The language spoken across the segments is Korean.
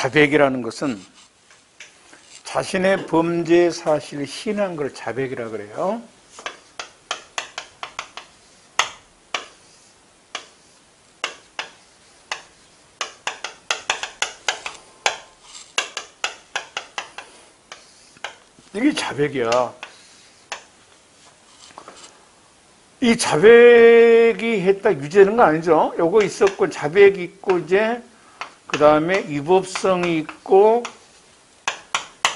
자백이라는 것은 자신의 범죄 사실을 시인한 걸 자백이라 그래요. 이게 자백이야. 이 자백이 했다 유죄는 거 아니죠? 요거 있었고 자백이 있고 이제 그 다음에 위법성이 있고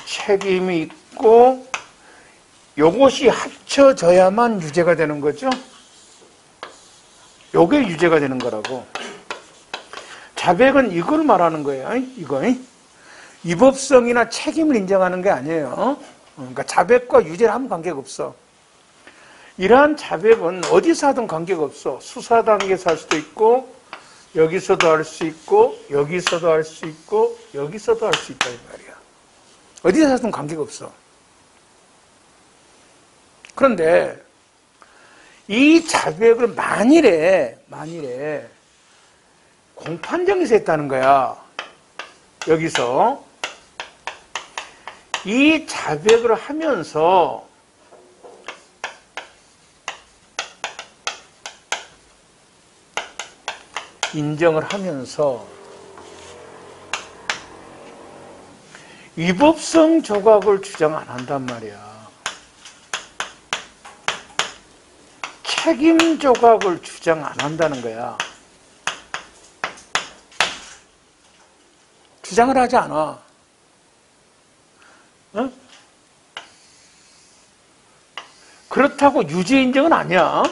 책임이 있고 요것이 합쳐져야만 유죄가 되는 거죠. 요게 유죄가 되는 거라고. 자백은 이걸 말하는 거예요. 이거 위법성이나 책임을 인정하는 게 아니에요. 그러니까 자백과 유죄를 아무 관계가 없어. 이러한 자백은 어디서 하든 관계가 없어. 수사 단계에서 할 수도 있고 여기서도 할 수 있고 여기서도 할 수 있고 여기서도 할 수 있다 이 말이야. 어디서 하든 관계가 없어. 그런데 이 자백을 만일에 공판정에서 했다는 거야. 여기서 이 자백을 하면서 인정을 하면서 위법성 조각을 주장 안 한단 말이야. 책임 조각을 주장 안 한다는 거야. 주장을 하지 않아. 어? 그렇다고 유죄 인정은 아니야.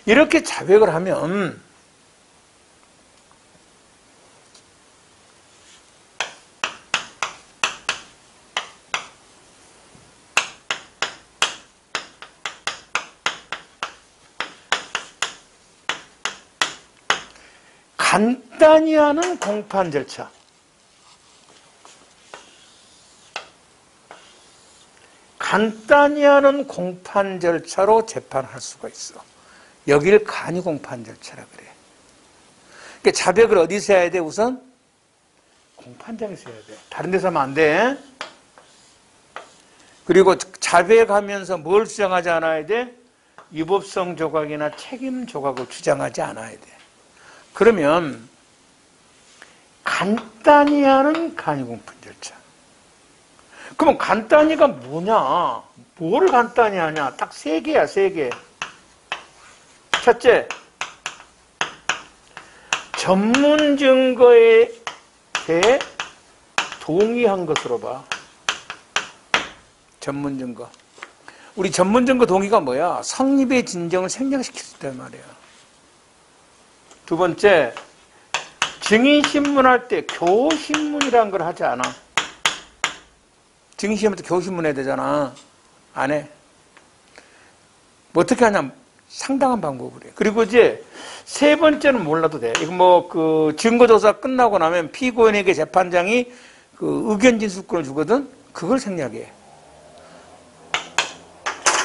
이렇게 자백을 하면 간단히 하는 공판 절차, 간단히 하는 공판 절차로 재판할 수가 있어. 여기를 간이 공판 절차라 그래. 그러니까 자백을 어디서 해야 돼? 우선 공판장에서 해야 돼. 다른 데서 하면 안 돼. 그리고 자백하면서 뭘 주장하지 않아야 돼? 위법성 조각이나 책임 조각을 주장하지 않아야 돼. 그러면 간단히 하는 간이 공판 절차. 그럼 간단히가 뭐냐? 뭘 간단히 하냐? 딱 세 개야, 세 개. 첫째, 전문 증거에 대해 동의한 것으로 봐. 전문 증거. 우리 전문 증거 동의가 뭐야? 성립의 진정을 생략시켰단 말이야. 두 번째, 증인신문할 때 교신문이라는 걸 하지 않아. 증인신문할 때 교신문 해야 되잖아. 안 해. 뭐 어떻게 하냐? 상당한 방법을 해. 그리고 이제 세 번째는 몰라도 돼. 이거 뭐 그 증거조사 끝나고 나면 피고인에게 재판장이 그 의견 진술권을 주거든. 그걸 생략해.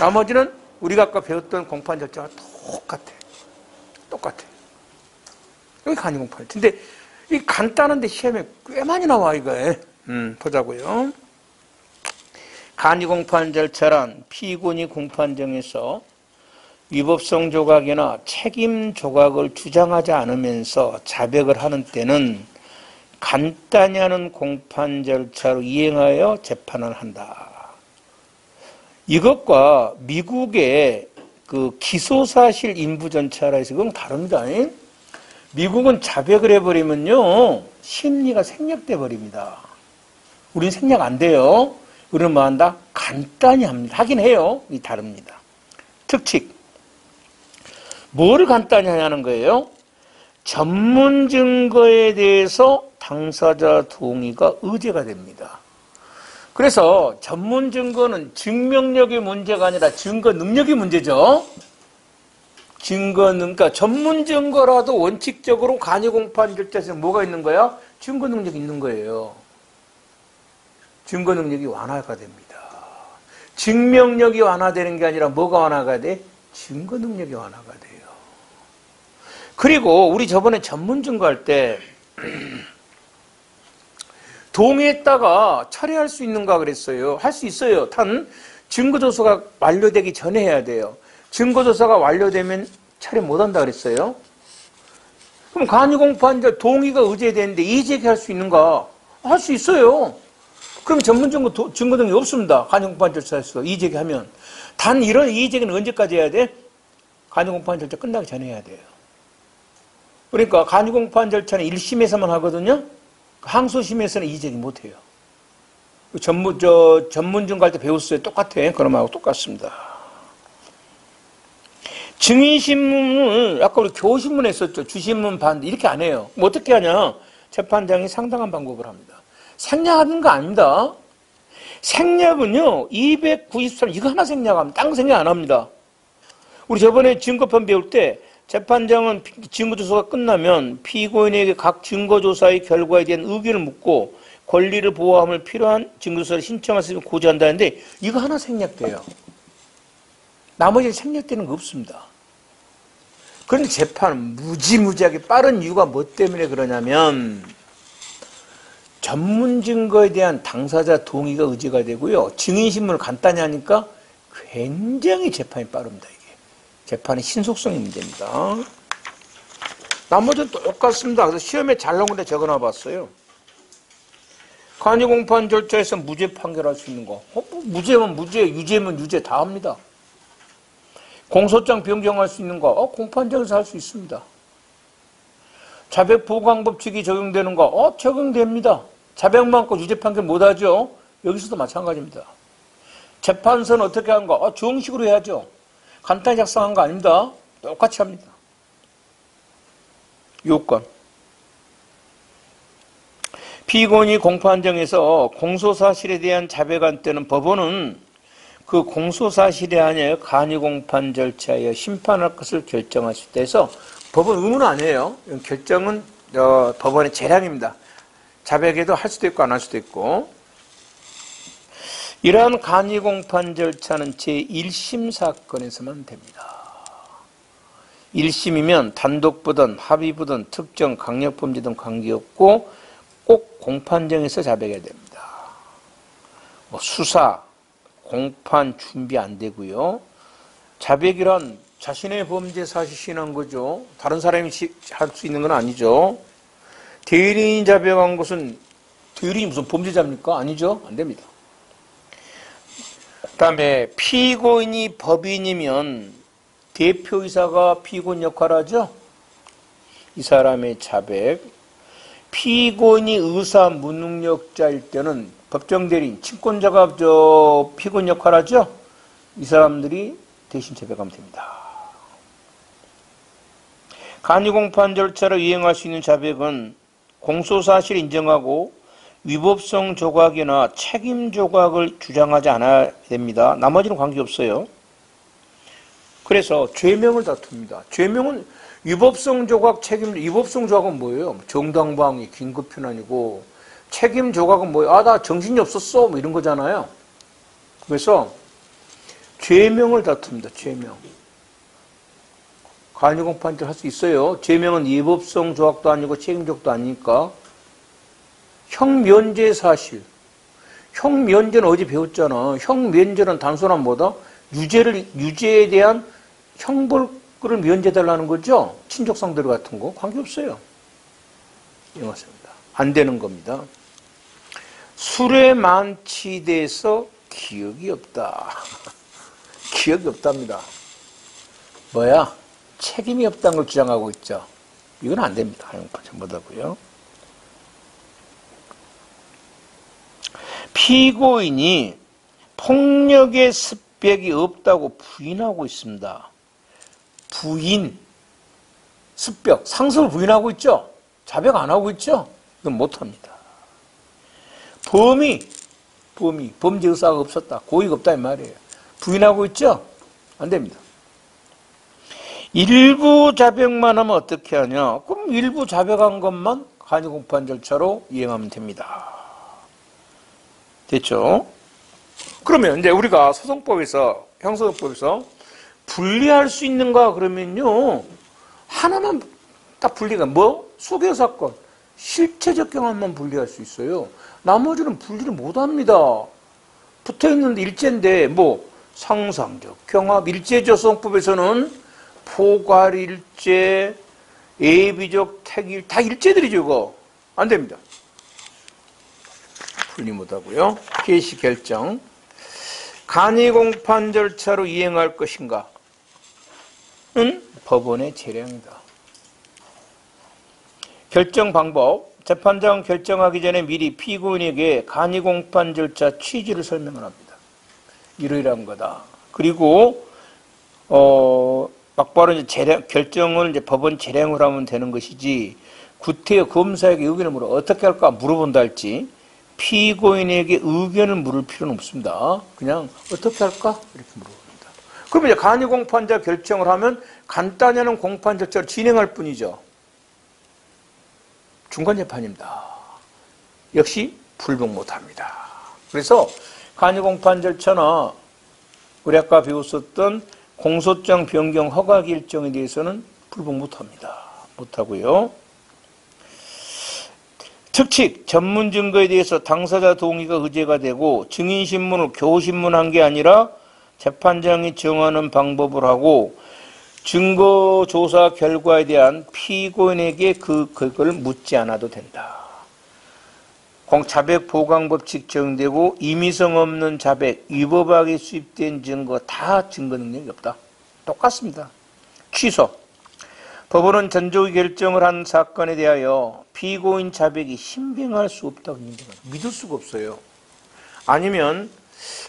나머지는 우리가 아까 배웠던 공판 절차가 똑같아. 똑같아. 여기 간이 공판. 근데 이 간단한데 시험에 꽤 많이 나와 이거에. 보자고요. 간이 공판 절차란 피고인이 공판정에서 위법성 조각이나 책임 조각을 주장하지 않으면서 자백을 하는 때는 간단히 하는 공판 절차로 이행하여 재판을 한다. 이것과 미국의 그 기소사실 인부전차라 해서 그건 다릅니다. 미국은 자백을 해버리면요 심리가 생략돼 버립니다. 우리는 생략 안 돼요. 우리는 뭐 한다? 간단히 합니다. 하긴 해요. 이 다릅니다. 특칙. 뭐를 간단히 하냐는 거예요? 전문 증거에 대해서 당사자 동의가 의제가 됩니다. 그래서 전문 증거는 증명력의 문제가 아니라 증거 능력의 문제죠. 그러니까 전문 증거라도 원칙적으로 간이 공판 절차에서 뭐가 있는 거야? 증거 능력이 있는 거예요. 증거 능력이 완화가 됩니다. 증명력이 완화되는 게 아니라 뭐가 완화가 돼? 증거 능력이 완화가 돼요. 그리고 우리 저번에 전문 증거할 때 동의했다가 철회할 수 있는가 그랬어요. 할 수 있어요. 단 증거조서가 완료되기 전에 해야 돼요. 증거조서가 완료되면 철회 못한다 그랬어요. 그럼 간이공판자 동의가 의제되는데 이의제기할 수 있는가? 할 수 있어요. 그럼 전문 증거 등이 없습니다. 간이공판 절차에서 이의제기하면. 단 이런 이의제기는 언제까지 해야 돼? 간이공판 절차 끝나기 전에 해야 돼요. 그러니까 간이공판 절차는 1심에서만 하거든요. 항소심에서는 이의제기 못해요. 전문 증거할 때 배웠어요. 똑같아. 그럼하고 똑같습니다. 증인신문을 아까 우리 교신문 했었죠. 주신문 반대 이렇게 안 해요. 뭐 어떻게 하냐? 재판장이 상당한 방법을 합니다. 생략하는 거 아닙니다. 생략은요 293 이거 하나 생략하면 딴 거 생략 안 합니다. 우리 저번에 증거편 배울 때 재판장은 증거조사가 끝나면 피고인에게 각 증거조사의 결과에 대한 의견을 묻고 권리를 보호함을 필요한 증거조사를 신청할 수 있는 고지한다는데 이거 하나 생략돼요. 나머지는 생략되는 거 없습니다. 그런데 재판은 무지무지하게 빠른 이유가 뭐 때문에 그러냐면 전문 증거에 대한 당사자 동의가 의제가 되고요. 증인신문을 간단히 하니까 굉장히 재판이 빠릅니다. 이게 재판의 신속성이 문제입니다. 나머지는 똑같습니다. 그래서 시험에 잘 나온 건데 적어놔 봤어요. 간이공판 절차에서 무죄 판결할 수 있는 거. 무죄면 무죄, 유죄면 유죄 다 합니다. 공소장 변경할 수 있는 거. 공판장에서 할 수 있습니다. 자백보강법칙이 적용되는 거. 적용됩니다. 자백 많고 유죄 판결 못하죠. 여기서도 마찬가지입니다. 재판서는 어떻게 하는 거? 주형식으로 해야죠. 간단히 작성한 거 아닙니다. 똑같이 합니다. 요건. 피고인이 공판장에서 공소사실에 대한 자백한 때는 법원은 그 공소사실에 한해 간이공판 절차에 심판할 것을 결정하실 때에서 법원 의무는 아니에요. 결정은 법원의 재량입니다. 자백에도 할 수도 있고 안 할 수도 있고. 이러한 간이공판 절차는 제1심 사건에서만 됩니다. 1심이면 단독부든 합의부든 특정 강력범죄 등 관계없고 꼭 공판장에서 자백해야 됩니다. 수사, 공판 준비 안 되고요. 자백이란 자신의 범죄 사실 시인한 거죠. 다른 사람이 할 수 있는 건 아니죠. 대리인이 자백한 것은 대리인이 무슨 범죄자입니까? 아니죠. 안 됩니다. 그 다음에 피고인이 법인이면 대표이사가 피고인 역할을 하죠. 이 사람의 자백. 피고인이 의사 무능력자일 때는 법정 대리인, 친권자가 피고인 역할을 하죠. 이 사람들이 대신 자백하면 됩니다. 간이공판 절차를 이행할 수 있는 자백은 공소사실을 인정하고 위법성 조각이나 책임 조각을 주장하지 않아야 됩니다. 나머지는 관계없어요. 그래서 죄명을 다툽니다. 죄명은 위법성 조각, 위법성 조각은 뭐예요? 정당방위, 긴급피난이고 책임 조각은 뭐예요? 나 정신이 없었어. 뭐 이런 거잖아요. 그래서 죄명을 다툽니다. 죄명. 간이공판절 할 수 있어요. 죄명은 위법성 조각도 아니고 책임 조각도 아니니까. 형면제 사실. 형면제는 어제 배웠잖아. 형면제는 단순한 뭐다? 유죄에 대한 형벌을 면제달라는 거죠. 친족상대로 같은 거 관계없어요. 이 맞습니다. 안 되는 겁니다. 술에 만취돼서 기억이 없다. 기억이 없답니다. 뭐야? 책임이 없다는 걸 주장하고 있죠. 이건 안 됩니다. 못하고요. 피고인이 폭력의 습벽이 없다고 부인하고 있습니다. 부인, 습벽, 상습을 부인하고 있죠. 자백 안 하고 있죠. 이건 못합니다. 범죄 의사가 없었다. 고의가 없다 이 말이에요. 부인하고 있죠. 안 됩니다. 일부 자백만 하면 어떻게 하냐? 그럼 일부 자백한 것만 간이공판 절차로 이행하면 됩니다. 됐죠? 그러면 이제 우리가 소송법에서, 형사법에서 분리할 수 있는가 그러면요. 하나만 딱 분리가 뭐? 소개 사건, 실체적 경험만 분리할 수 있어요. 나머지는 분리를 못합니다. 붙어있는데 일제인데 뭐 상상적, 경합, 일제조성법에서는 포괄일제, 예비적, 택일 다 일제들이죠. 이거 안 됩니다. 분리 못하고요. 개시 결정. 간이공판 절차로 이행할 것인가? 은 법원의 재량이다. 결정 방법. 재판장은 결정하기 전에 미리 피고인에게 간이공판 절차 취지를 설명을 합니다. 이러이러한 거다. 그리고 막바로 이제 결정을 이제 법원 재량으로 하면 되는 것이지, 구태여 검사에게 의견을 물어 어떻게 할까 물어본다 할지 피고인에게 의견을 물을 필요는 없습니다. 그냥 어떻게 할까 이렇게 물어봅니다. 그러면 이제 간이공판자 결정을 하면 간단히 하는 공판 절차를 진행할 뿐이죠. 중간재판입니다. 역시 불복 못합니다. 그래서 간이공판 절차나 우리 아까 배웠었던 공소장 변경 허가 결정에 대해서는 불복 못합니다. 못하고요. 특칙, 전문 증거에 대해서 당사자 동의가 의제가 되고 증인신문을 교신문한 게 아니라 재판장이 정하는 방법을 하고 증거조사 결과에 대한 피고인에게 그걸 묻지 않아도 된다. 자백 보강법칙 적용되고 임의성 없는 자백, 위법하게 수입된 증거 다 증거 능력이 없다. 똑같습니다. 취소. 법원은 전족이 결정을 한 사건에 대하여 피고인 자백이 신빙할 수 없다고 인정합니다. 믿을 수가 없어요. 아니면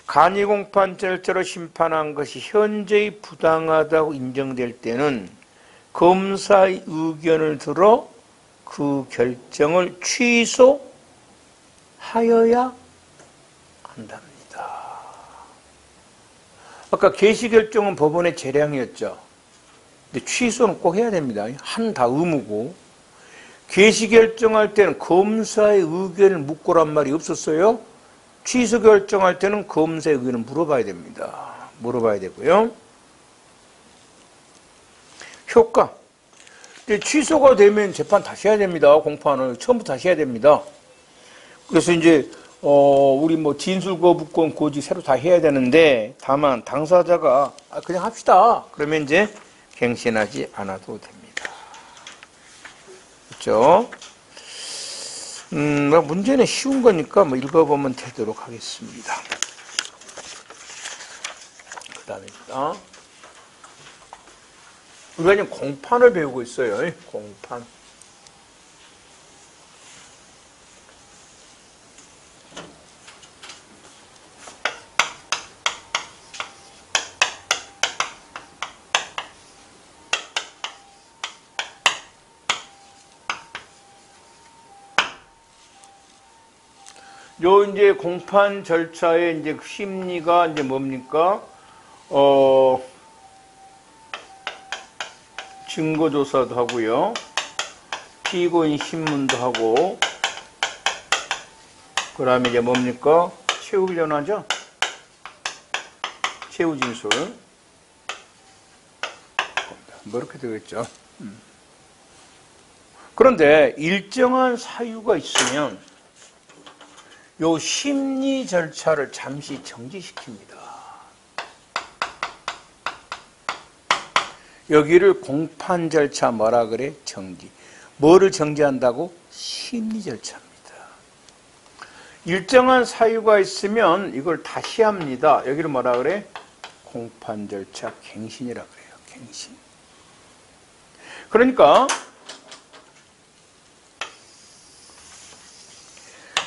간이공판 절차로 심판한 것이 현재의 부당하다고 인정될 때는 검사의 의견을 들어 그 결정을 취소하여야 한답니다. 아까 개시결정은 법원의 재량이었죠. 근데 취소는 꼭 해야 됩니다. 한다 의무고. 개시결정할 때는 검사의 의견을 묻고란 말이 없었어요. 취소 결정할 때는 검사의 의견을 물어봐야 됩니다. 물어봐야 되고요. 효과. 취소가 되면 재판 다시 해야 됩니다. 공판을 처음부터 다시 해야 됩니다. 그래서 이제 우리 뭐 진술 거부권 고지 새로 다 해야 되는데, 다만 당사자가 그냥 합시다. 그러면 이제 갱신하지 않아도 됩니다. 그렇죠? 문제는 쉬운 거니까 뭐 읽어보면 되도록 하겠습니다. 그 다음입니다. 우리가 지금 공판을 배우고 있어요. 공판. 요 이제 공판 절차의 이제 심리가 이제 뭡니까? 증거조사도 하고요. 피고인 신문도 하고, 그 다음에 이제 뭡니까? 최후변화죠? 최후진술. 뭐 이렇게 되겠죠. 그런데 일정한 사유가 있으면 요 심리 절차를 잠시 정지시킵니다. 여기를 공판 절차 뭐라 그래? 정지. 뭐를 정지한다고? 심리 절차입니다. 일정한 사유가 있으면 이걸 다시 합니다. 여기를 뭐라 그래? 공판 절차 갱신이라 그래요. 갱신. 그러니까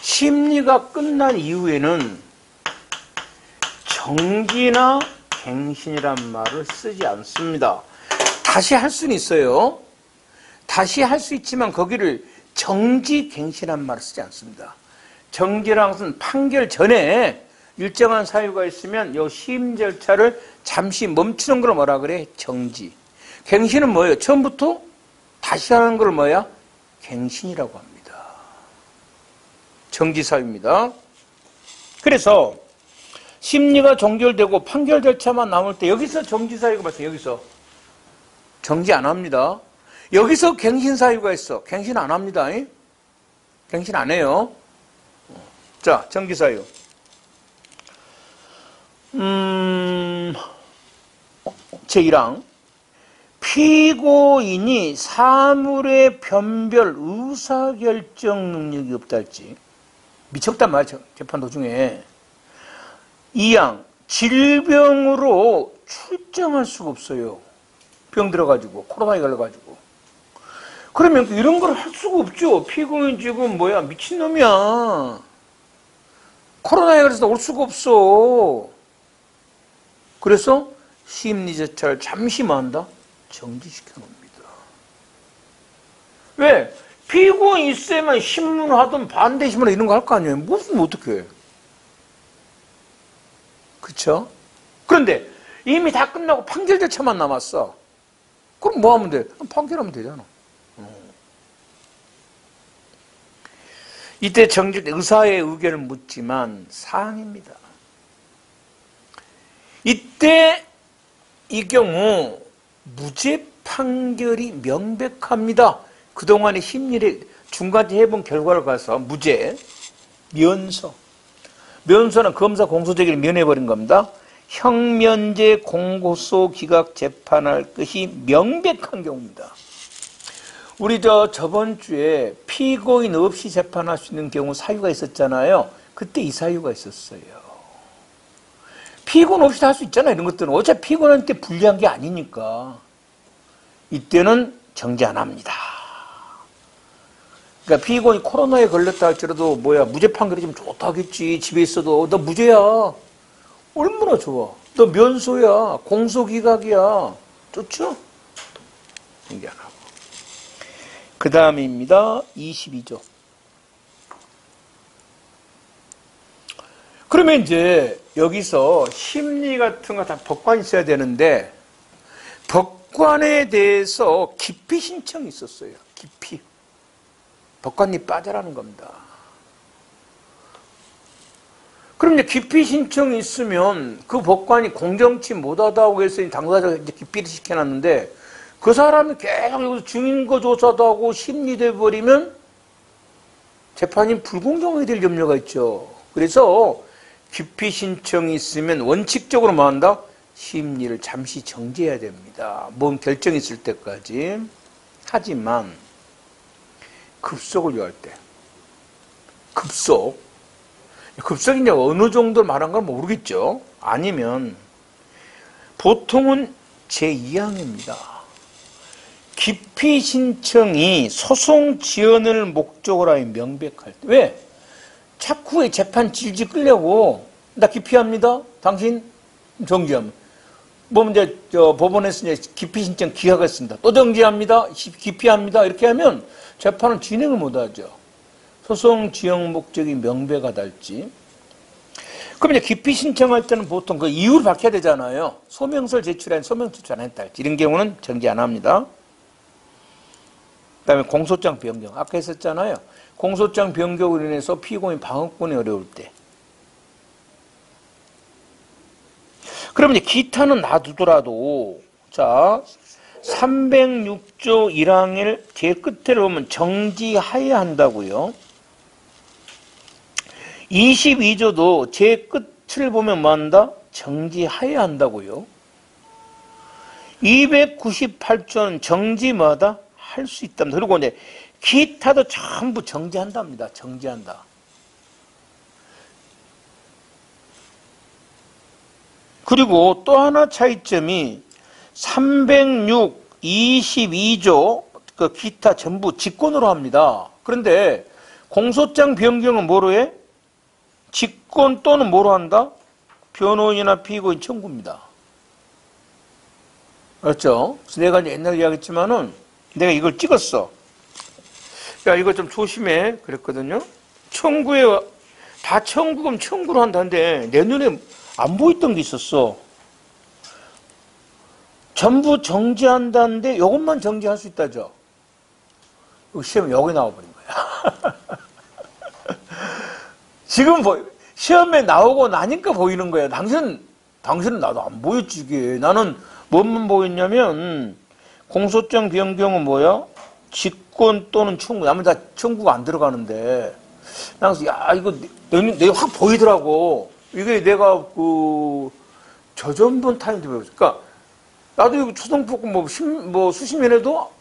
심리가 끝난 이후에는 정지나 갱신이란 말을 쓰지 않습니다. 다시 할 수는 있어요. 다시 할 수 있지만 거기를 정지, 갱신한 말을 쓰지 않습니다. 정지라는 것은 판결 전에 일정한 사유가 있으면 이 시임 절차를 잠시 멈추는 걸 뭐라 그래? 정지. 갱신은 뭐예요? 처음부터 다시 하는 걸 뭐야? 갱신이라고 합니다. 정지 사유입니다. 그래서 심리가 종결되고 판결 절차만 남을 때 여기서 정지 사유가 발생. 여기서 정지 안 합니다. 여기서 갱신 사유가 있어. 갱신 안 합니다. 갱신 안 해요. 자, 정지 사유. 제1항. 피고인이 사물의 변별 의사결정 능력이 없다 할지. 미쳤단 말이야, 재판 도중에. 2항. 질병으로 출정할 수가 없어요. 병 들어가지고, 코로나에 걸려가지고. 그러면 이런 걸 할 수가 없죠. 피고인 지금 뭐야, 미친놈이야. 코로나에 걸려서 올 수가 없어. 그래서 심리제차를 잠시 만다 정지시켜 놓습니다. 왜? 피고인 있어야만 신문하든 반대 신문 이런 거 할 거 아니에요. 무슨 어떡해. 그쵸? 그런데 이미 다 끝나고 판결 절차만 남았어. 그럼 뭐 하면 돼? 판결하면 되잖아. 이때 정지 의사의 의견을 묻지만 사항입니다. 이때 이 경우 무죄 판결이 명백합니다. 그동안의 심리를 중간에 해본 결과를 봐서 무죄, 면소. 면소는 검사 공소제기를 면해버린 겁니다. 형면제 공소소 기각 재판할 것이 명백한 경우입니다. 우리 저번 주에 피고인 없이 재판할 수 있는 경우 사유가 있었잖아요. 그때 이 사유가 있었어요. 피고인 없이 할 수 있잖아요. 이런 것들은 어차피 피고인한테 불리한 게 아니니까. 이때는 정지 안 합니다. 그러니까 피고인이 코로나에 걸렸다 할지라도 무죄 판결이 좀 좋다 하겠지. 집에 있어도 너 무죄야. 얼마나 좋아. 너 면소야. 공소기각이야. 좋죠? 정지 안 하고. 그 다음입니다. 22조. 그러면 이제 여기서 심리 같은 거 다 법관이 있어야 되는데 법관에 대해서 기피 신청이 있었어요. 기피. 법관이 빠져라는 겁니다. 그럼 이제 기피 신청이 있으면 그 법관이 공정치 못하다고 해서 당사자가 이제 기피를 시켜놨는데 그 사람이 계속 여기서 증인거 조사도 하고 심리돼 버리면 재판이 불공정하게 될 염려가 있죠. 그래서 기피 신청이 있으면 원칙적으로 뭐 한다? 심리를 잠시 정지해야 됩니다. 뭔 결정이 있을 때까지. 하지만 급속을 요할 때. 급속이 이제 어느 정도를 말한 건 모르겠죠. 아니면 보통은 제2항입니다. 기피 신청이 소송 지연을 목적으로 하여 명백할 때. 왜? 자꾸 재판 질질 끌려고 나 기피합니다. 당신 정지합니다. 뭐 이제 법원에서 이제 기피 신청 기각했습니다. 또 정지합니다. 기피합니다. 이렇게 하면 재판은 진행을 못하죠. 소송 지연 목적이 명백하다 할지. 그럼 이제 기피 신청할 때는 보통 그 이유를 밝혀야 되잖아요. 소명서를 제출한 소명 제출 안 했다 할지. 이런 경우는 정지 안 합니다. 그 다음에 공소장 변경. 아까 했었잖아요. 공소장 변경으로 인해서 피고인 방어권이 어려울 때. 그러면 이제 기타는 놔두더라도, 자, 306조 1항을 제일 끝에 보면 정지하여야 한다고요. 22조도 제 끝을 보면 뭐 한다? 정지하여야 한다고요. 298조는 정지마다 할 수 있답니다. 그리고 이제 기타도 전부 정지한답니다. 정지한다. 그리고 또 하나 차이점이 306, 22조 그 기타 전부 직권으로 합니다. 그런데 공소장 변경은 뭐로 해? 직권 또는 뭐로 한다? 변호인이나 피고인 청구입니다. 그렇죠? 그래서 내가 이제 옛날에 이야기했지만은 내가 이걸 찍었어. 야, 이거 좀 조심해. 그랬거든요. 청구에, 다 청구금 청구를 한다는데 내 눈에 안 보였던 게 있었어. 전부 정지한다는데 이것만 정지할 수 있다죠. 시험에 여기 나와버린 거야. 지금 시험에 나오고 나니까 보이는 거야. 당신은 나도 안 보였지, 이게. 나는 뭐만 보였냐면 공소장 변경은 뭐야? 직권 또는 청구. 아무 다 청구가 안 들어가는데. 그래서 야, 이거 내가 확 보이더라고. 이게 내가 저전번 타임도 배웠어. 그러니까 나도 이거 초등폭 뭐 수십 년 해도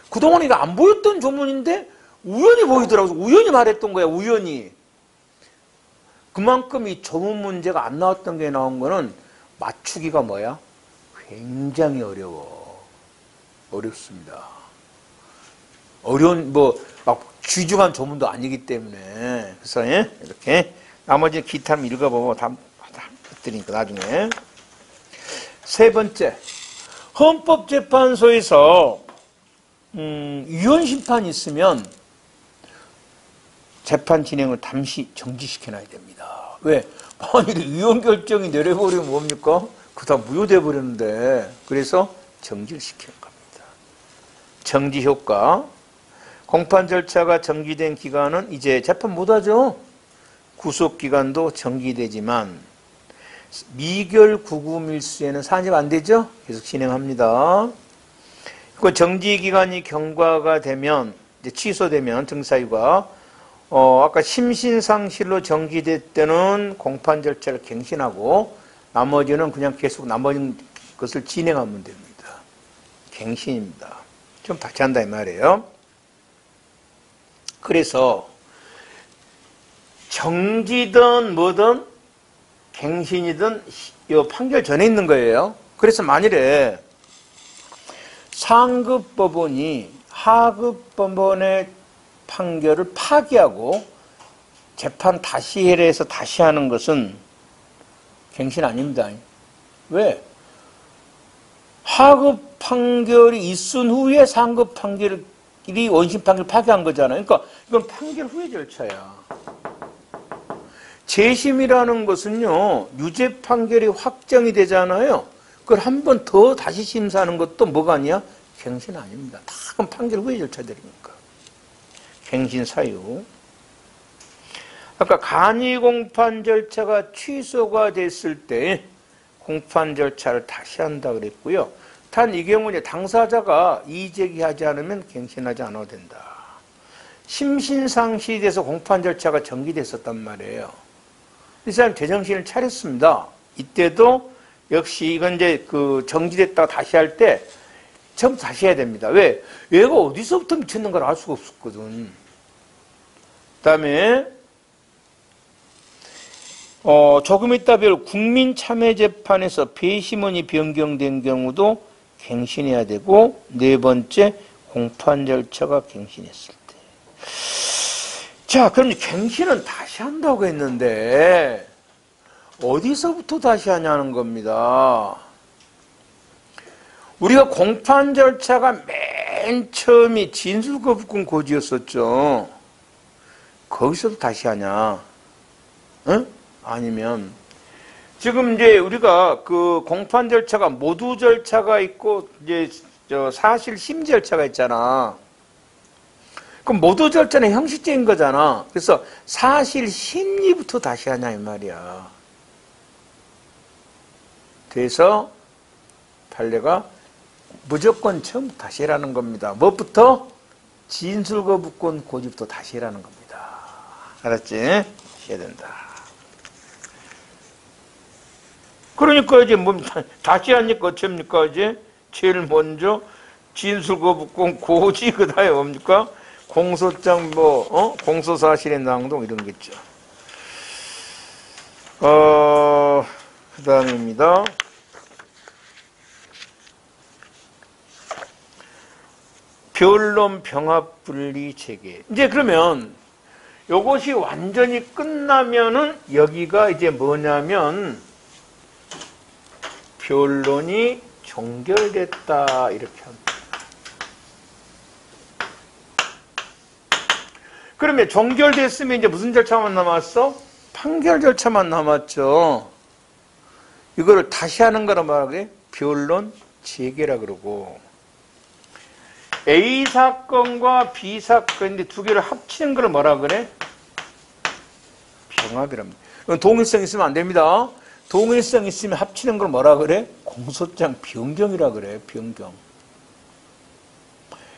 그동안 이거 안 보였던 조문인데 우연히 보이더라고. 우연히 말했던 거야. 우연히. 그만큼 이 조문 문제가 안 나왔던 게 나온 거는 맞추기가 뭐야? 굉장히 어렵습니다. 어려운 막 귀중한 조문도 아니기 때문에. 그래서 이렇게 나머지 기타를 읽어보고 다 드리니까 나중에. 세 번째, 헌법재판소에서 위헌 심판이 있으면 재판 진행을 잠시 정지시켜놔야 됩니다. 왜? 만일에 위헌 결정이 내려버리면 뭡니까? 그다 무효돼 버렸는데. 그래서 정지를 시키는 겁니다. 정지 효과. 공판 절차가 정지된 기간은 이제 재판 못하죠. 구속 기간도 정지되지만 미결 구구밀수에는 산입 안 되죠. 계속 진행합니다. 그 정지 기간이 경과가 되면 이제 취소되면 등사유가 아까 심신상실로 정지될 때는 공판 절차를 갱신하고 나머지는 그냥 계속 나머지 것을 진행하면 됩니다. 갱신입니다. 좀 다시 한다 이 말이에요. 그래서 정지든 뭐든 갱신이든 이 판결 전에 있는 거예요. 그래서 만일에 상급 법원이 하급 법원의 판결을 파기하고 재판 다시 해서 다시 하는 것은 갱신 아닙니다. 왜? 하급 판결이 있은 후에 상급 판결이 원심 판결을 파기한 거잖아요. 그러니까 이건 판결 후의 절차야. 재심이라는 것은요, 유죄 판결이 확정이 되잖아요. 그걸 한 번 더 다시 심사하는 것도 뭐가 아니야? 갱신 아닙니다. 다 그건 판결 후의 절차들이니까. 갱신 사유. 아까 간이 공판 절차가 취소가 됐을 때 공판 절차를 다시 한다 그랬고요. 단 이 경우는 당사자가 이의제기하지 않으면 갱신하지 않아도 된다. 심신상실이 돼서 공판 절차가 정지됐었단 말이에요. 이 사람 제정신을 차렸습니다. 이때도 역시 이건 이제 정지됐다가 다시 할 때 처음 다시 해야 됩니다. 왜? 얘가 어디서부터 미쳤는 걸 알 수가 없었거든. 그다음에 조금 이따 배울 국민참여재판에서 배심원이 변경된 경우도 갱신해야 되고, 네 번째 공판 절차가 갱신했을 때. 자, 그럼 갱신은 다시 한다고 했는데 어디서부터 다시 하냐는 겁니다. 우리가 공판 절차가 맨 처음이 진술거부권 고지였었죠. 거기서도 다시 하냐? 응? 아니면 지금 이제 우리가 그 공판 절차가 모두 절차가 있고 이제 사실 심지 절차가 있잖아. 그럼 모두 절차는 형식적인 거잖아. 그래서 사실 심리부터 다시 하냐 이 말이야. 그래서 판례가 무조건 처음 다시 해라는 겁니다. 뭐부터? 진술거부권 고지부터 다시 해라는 겁니다. 알았지? 해야 된다. 그러니까 이제 뭐 다시 하니까 어쩝니까? 이제 제일 먼저 진술거부권 고지, 그 다음에 뭡니까? 공소장 공소사실의 낭동 이런 게 있죠. 그 다음입니다. 변론 병합 분리 체계. 이제 그러면 요것이 완전히 끝나면은 여기가 이제 뭐냐면 변론이 종결됐다 이렇게 합니다. 그러면 종결됐으면 이제 무슨 절차만 남았어? 판결 절차만 남았죠. 이거를 다시 하는 거라 말하게 변론 재개라 그러고, A 사건과 B 사건인데 두 개를 합치는 걸 뭐라 그래? 병합이랍니다. 동일성 있으면 안 됩니다. 동일성 있으면 합치는 걸 뭐라 그래? 공소장 변경이라 그래. 변경.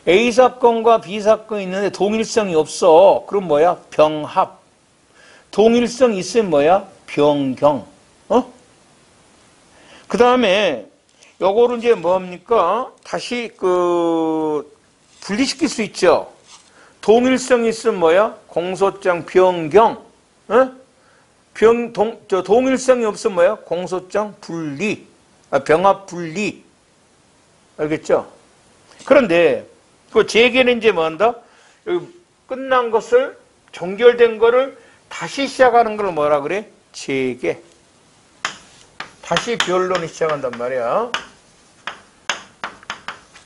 A 사건과 B 사건이 있는데 동일성이 없어. 그럼 뭐야? 병합. 동일성이 있으면 뭐야? 변경. 그 다음에 요거를 이제 뭡니까? 다시 분리시킬 수 있죠. 동일성이 있으면 뭐야? 공소장 변경. 동일성이 없으면 뭐야? 공소장 분리. 병합 분리. 알겠죠? 그런데 그 재개는 이제 뭐 한다? 끝난 것을, 종결된 거를 다시 시작하는 걸 뭐라 그래? 재개. 다시 변론이 시작한단 말이야.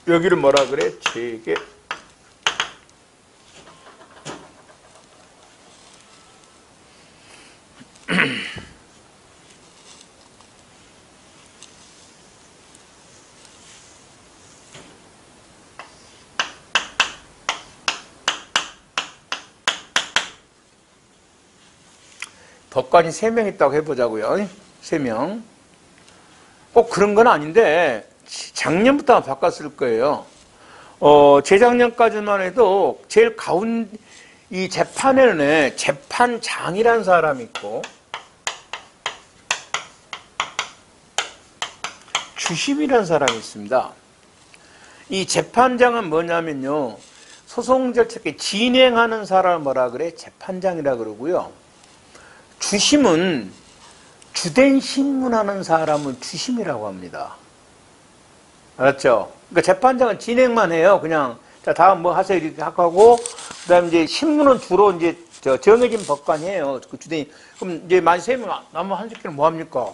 여기를 뭐라 그래? 재개. 법관이 3명 있다고 해보자고요. 3명. 꼭 그런 건 아닌데 작년부터 바꿨을 거예요. 재작년까지만 해도 제일 이 재판에는 재판장이라는 사람이 있고 주심이라는 사람이 있습니다. 이 재판장은 뭐냐면요. 소송 절차를 진행하는 사람을 뭐라 그래? 재판장이라 그러고요. 주심은 주된 신문하는 사람을 주심이라고 합니다. 알았죠? 그러니까 재판장은 진행만 해요. 그냥 자 다음 뭐 하세요 이렇게 하고 그다음 이제 신문은 주로 이제 정해진 법관이에요. 그 주된. 그럼 이제 만 3명 남은 한 새끼는 뭐 합니까?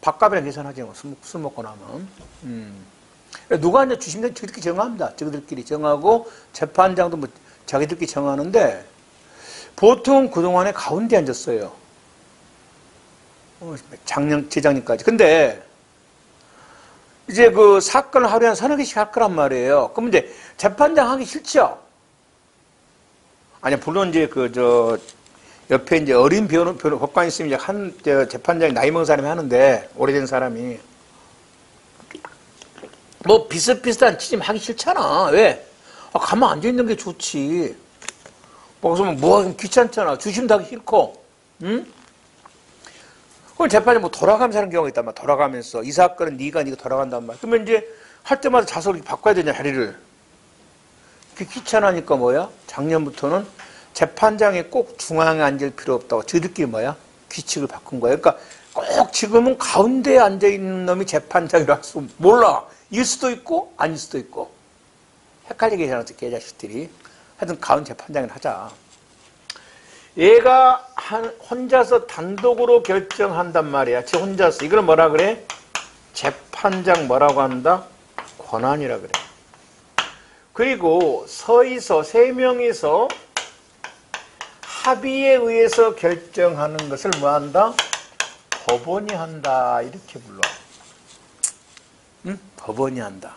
밥값이랑 계산하지 뭐 술 먹고 나면. 누가 이제 주심들 저희들끼리 정합니다. 저희들끼리 정하고 재판장도 뭐 자기들끼리 정하는데 보통 그동안에 가운데 앉았어요. 재작년까지. 근데 이제 그 사건을 하루에 한 3-4개씩 할 거란 말이에요. 그럼 이제 재판장 하기 싫죠? 아니, 물론 이제 옆에 이제 어린 법관이 있으면 이제 재판장이 나이 먹은 사람이 하는데, 오래된 사람이. 뭐 비슷비슷한 취임 하기 싫잖아. 왜? 가만 앉아있는 게 좋지. 거기서 뭐 하긴 귀찮잖아. 주심도 하기 싫고. 응? 그럼 재판이 뭐 돌아가면서 하는 경우가 있단 말이야. 돌아가면서. 이 사건은 네가 돌아간단 말이야. 그러면 이제 할 때마다 좌석을 바꿔야 되냐, 자리를. 그게 귀찮으니까 뭐야? 작년부터는 재판장이 꼭 중앙에 앉을 필요 없다고. 저희들끼리 뭐야? 규칙을 바꾼 거야. 그러니까 꼭 지금은 가운데에 앉아있는 놈이 재판장이라 서 몰라. 일 수도 있고 아닐 수도 있고. 헷갈리게 해서 개자식들이. 하여튼 가운데 재판장을 하자. 얘가 혼자서 단독으로 결정한단 말이야. 지 혼자서. 이걸 뭐라 그래? 재판장 뭐라고 한다? 권한이라 그래. 그리고 서에서 3명이서 합의에 의해서 결정하는 것을 뭐 한다? 법원이 한다. 이렇게 불러. 응? 법원이 한다.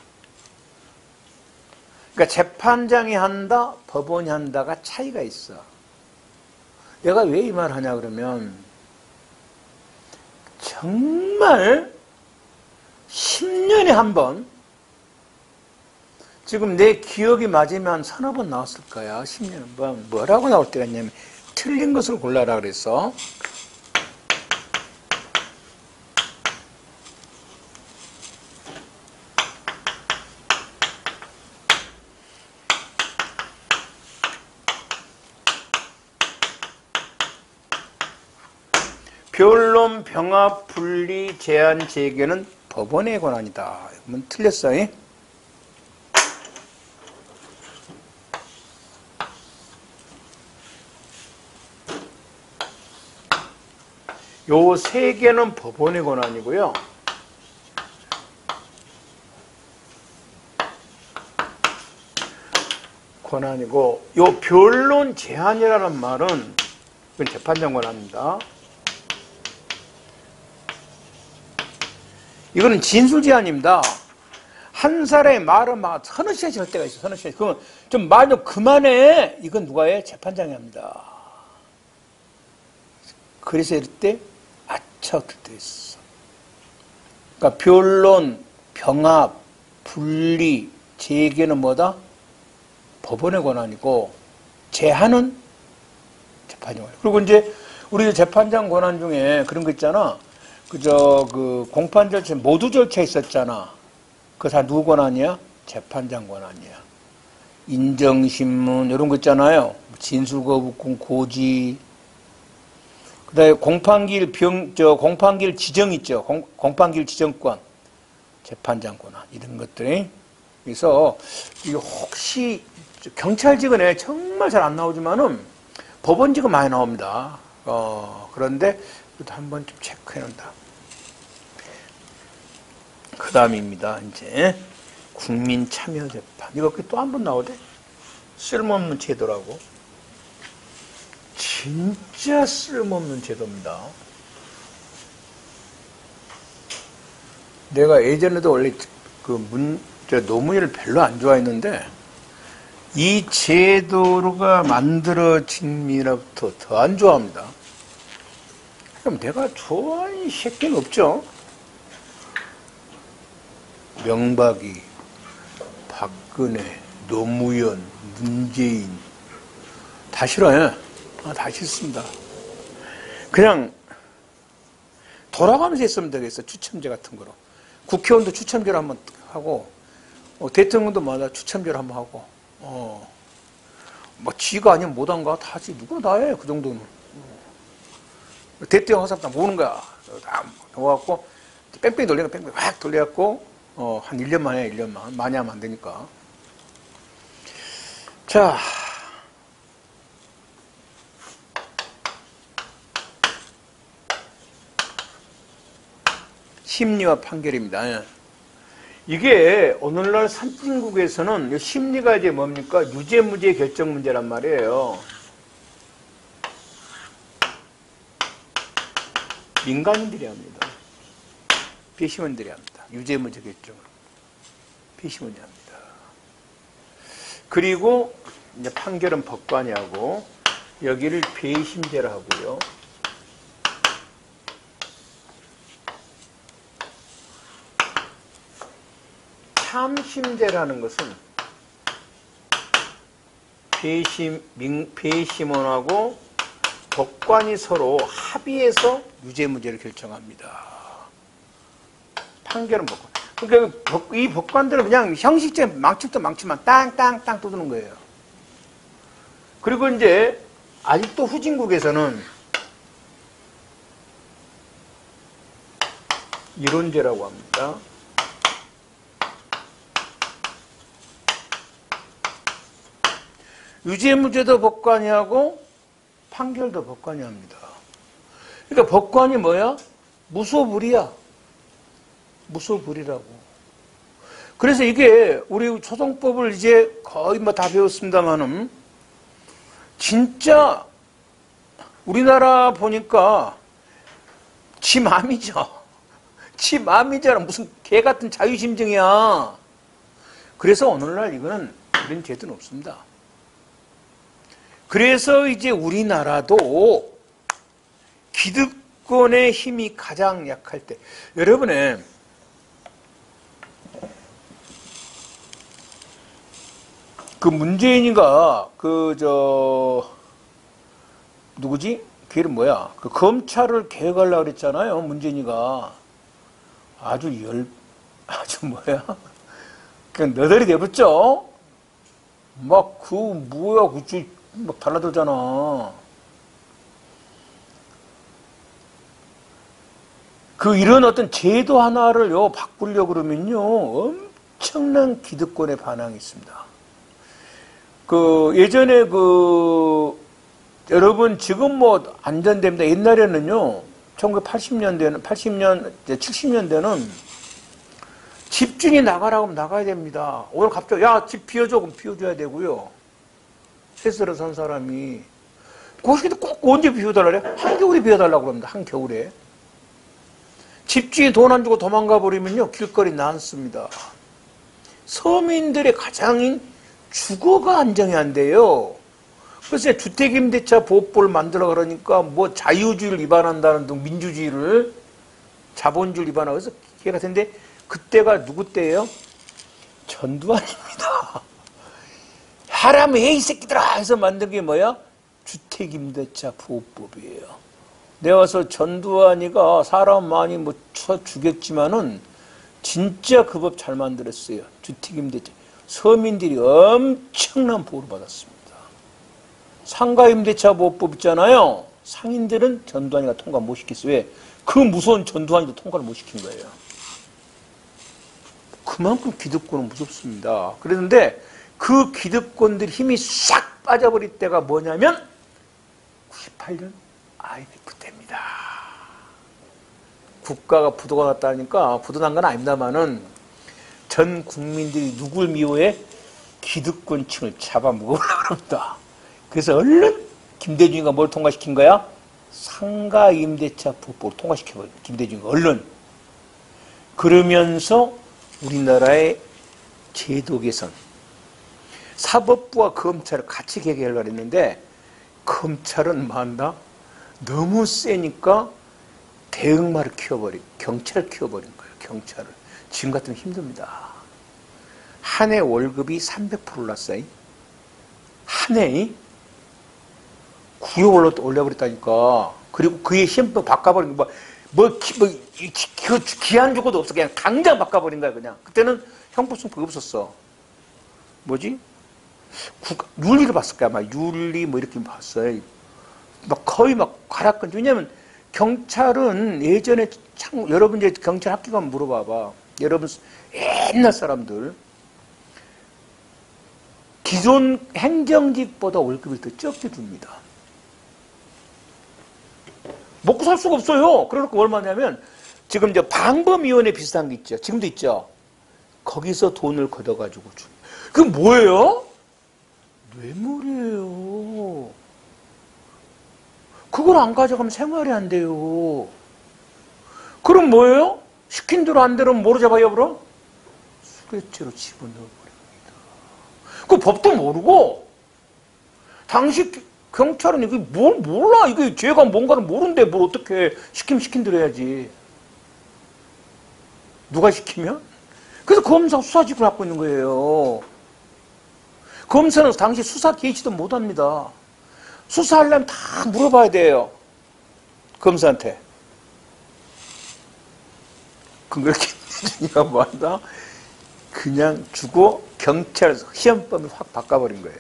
그러니까 재판장이 한다, 법원이 한다가 차이가 있어. 내가 왜 이 말 하냐 그러면 정말 10년에 한 번, 지금 내 기억이 맞으면 3-4번 나왔을 거야. 10년에 한 번. 뭐라고 나올 때가 있냐면 틀린 것을 골라라 그랬어. 변론, 병합, 분리, 제한, 재개는 법원의 권한이다. 그러면 틀렸어. 요 3개는 법원의 권한이고요. 권한이고, 요 변론 제한이라는 말은 이건 재판장 권한입니다. 이거는 진술 제한입니다. 한 사람의 말을 막 서너 시간씩 할 때가 있어. 서너 시간씩. 그러면 좀 말 좀 그만해. 이건 누가 해? 재판장이 합니다. 그래서 이럴 때 아차 어떨 때 있어. 그러니까 변론, 병합, 분리, 재개는 뭐다? 법원의 권한이고 제한은 재판장 권한. 그리고 이제 우리 재판장 권한 중에 그런 거 있잖아. 그 공판 절차 모두 절차 있었잖아. 그거 다 누구 권한이야? 재판장 권한이야. 인정신문 이런 거 있잖아요. 진술거부권 고지. 그다음에 공판기일 지정 있죠. 공판기일 지정권, 재판장 권한 이런 것들이. 그래서 이게 혹시 경찰직은 정말 잘 안 나오지만은 법원직은 많이 나옵니다. 그런데 이것도 한번 좀 체크해 놓는다. 그 다음입니다. 이제 국민참여재판. 이거 또 한 번 나오대. 쓸모없는 제도라고. 진짜 쓸모없는 제도입니다. 내가 예전에도 원래 노무현을 별로 안 좋아했는데 이 제도가 만들어진 이로부터 더 안 좋아합니다. 그럼 내가 좋아하는 새끼는 없죠. 명박이, 박근혜, 노무현, 문재인 다 싫어요. 다 싫습니다. 그냥 돌아가면서 했으면 되겠어. 추첨제 같은 거로. 국회의원도 추첨제를 한번 하고 대통령도 마다 추첨제를 한번 하고 뭐 지가 아니면 못한가? 다 하지. 누가 다 해. 그 정도는. 대통령 화사람 다 모으는 거야. 다 모아갖고 뺑뺑이 돌리는 거 뺑뺑이 확 돌려갖고 한 1년만 해. 1년만. 많이 하면 안 되니까. 자, 심리와 판결입니다. 이게 오늘날 선진국에서는 심리가 이제 뭡니까? 유죄, 무죄 결정 문제란 말이에요. 민간인들이 합니다. 배심원들이 합니다. 유죄, 무죄 결정을. 배심원이 합니다. 그리고 이제 판결은 법관이 하고 여기를 배심제를 하고요. 참심제라는 것은 배심원하고 법관이 서로 합의해서 유죄무죄를 결정합니다. 판결은 법관. 그러니까 이 법관들은 그냥 형식적인 망치도 망치만 땅땅땅 두드는 거예요. 그리고 이제 아직도 후진국에서는 이론제라고 합니다. 유죄무죄도 법관이 하고 판결도 법관이 합니다. 그러니까 법관이 뭐야? 무소불위야. 무소불위라고. 그래서 이게 우리 소송법을 이제 거의 뭐 다 배웠습니다만은 진짜 우리나라 보니까 지 맘이죠. 지 맘이잖아. 무슨 개 같은 자유심증이야. 그래서 오늘날 이거는 그런 제도는 없습니다. 그래서 이제 우리나라도 기득권의 힘이 가장 약할 때, 여러분의 그 문재인이가 누구지? 그 이름 뭐야? 그 검찰을 개혁하려고 그랬잖아요. 문재인이가 아주 뭐야? 그냥 너덜이 내버렸죠. 막 뭐야? 막 달라들잖아. 이런 어떤 제도 하나를 바꾸려고 그러면요, 엄청난 기득권의 반항이 있습니다. 예전에 여러분 지금 뭐 안전됩니다. 옛날에는요, 1980년대는, 70년대는 집주인이 나가라고 하면 나가야 됩니다. 오늘 갑자기, 야, 집 비워줘. 그럼 비워줘야 되고요. 세스를 산 사람이. 그것도 꼭 언제 비워달라 그래? 한겨울에 비워달라고 그럽니다. 한겨울에. 집주인이 돈 안 주고 도망가 버리면요, 길거리 난습니다. 서민들의 가장 주거가 안정이 안 돼요. 그래서 주택임대차 보호법을 만들어 그러니까 뭐 자유주의를 위반한다는 등 민주주의를 자본주의를 위반하고 해서 기회가 됐는데 그때가 누구 때예요? 전두환입니다. 야, 하라면 해 이 새끼들아 해서 만든 게 뭐야? 주택임대차 보호법이에요. 내가 와서 전두환이가 사람 많이 뭐 쳐 죽였지만은 진짜 그 법 잘 만들었어요. 주택임대차. 서민들이 엄청난 보호를 받았습니다. 상가임대차 보호법 있잖아요. 상인들은 전두환이가 통과 못 시켰어요. 왜? 그 무서운 전두환이도 통과를 못 시킨 거예요. 그만큼 기득권은 무섭습니다. 그랬는데 그 기득권들이 힘이 싹 빠져버릴 때가 뭐냐면 98년 IMF 때입니다. 국가가 부도가 났다니까 부도 난 건 아닙니다만은 전 국민들이 누굴 미워해? 기득권층을 잡아먹으려고 합니다. 그래서 얼른 김대중이가 뭘 통과시킨 거야? 상가임대차 보호법을 통과시켜버려. 김대중이가 얼른. 그러면서 우리나라의 제도 개선. 사법부와 검찰을 같이 개혁하려고 했는데 검찰은 만다 너무 세니까 대응마를 키워버린, 경찰을 키워버린 거예요. 경찰을. 지금 같으면 힘듭니다. 한 해 월급이 300% 올랐어요. 한 해? 구역 올려버렸다니까. 그리고 그의 시험도 바꿔버린 거. 기한 주고도 없어. 그냥 당장 바꿔버린 거야, 그냥. 그때는 형법승법 없었어. 뭐지? 윤리를 봤을 거야, 아마. 윤리 뭐 이렇게 봤어요. 막 거의 막 가라앉. 왜냐면 경찰은 예전에 여러분 이제 경찰 학교 가면 물어봐봐. 여러분 옛날 사람들. 기존 행정직보다 월급을 더 적게 줍니다. 먹고 살 수가 없어요. 그러니까 얼마냐면 지금 이제 방범위원회 비슷한 게 있죠. 지금도 있죠. 거기서 돈을 걷어가지고 주. 그게 뭐예요? 뇌물이에요. 그걸 안 가져가면 생활이 안 돼요. 그럼 뭐예요? 시킨 대로 안 되면 뭐로 잡아요, 그럼? 수뢰죄로 집어넣어버립니다. 그 법도 모르고 당시 경찰은 이게 뭘 몰라. 이게 죄가 뭔가를 모르는데 뭘 어떻게 시킨 대로 해야지. 누가 시키면? 그래서 검사가 수사직을 갖고 있는 거예요. 검사는 당시 수사 개시도 못합니다. 수사하려면 다 물어봐야 돼요. 검사한테. 그렇게 김대중이가 뭐한다? 그냥 주고 경찰에서 시험법을 확 바꿔버린 거예요.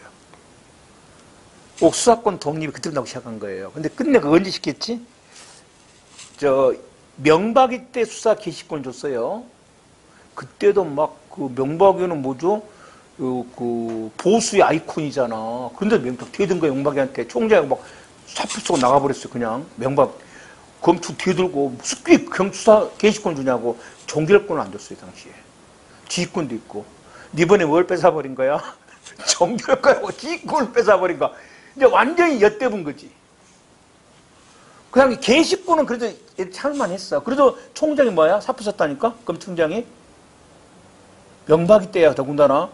꼭 수사권 독립이 그때 나고 시작한 거예요. 근데 끝내 그거 언제 시켰지? 명박이 때 수사 개시권 줬어요. 그때도 막 그 명박이는 뭐죠? 그 보수의 아이콘이잖아. 그런데 명박 뒤에든 거야, 명박이한테. 총장이 막 사표 쓰고 나가버렸어요, 그냥. 명박. 검투 뒤들고 습기 경수사 개시권 주냐고. 종결권을 안 줬어요, 당시에. 지휘권도 있고. 이번에 뭘 뺏어버린 거야? 종결권하고 지휘권을 뺏어버린 거야. 이제 완전히 엿대본 거지. 그 다음에 개시권은 그래도 참을만 했어. 그래도 총장이 뭐야? 사표 썼다니까? 검총장이? 명박이 때야, 더군다나.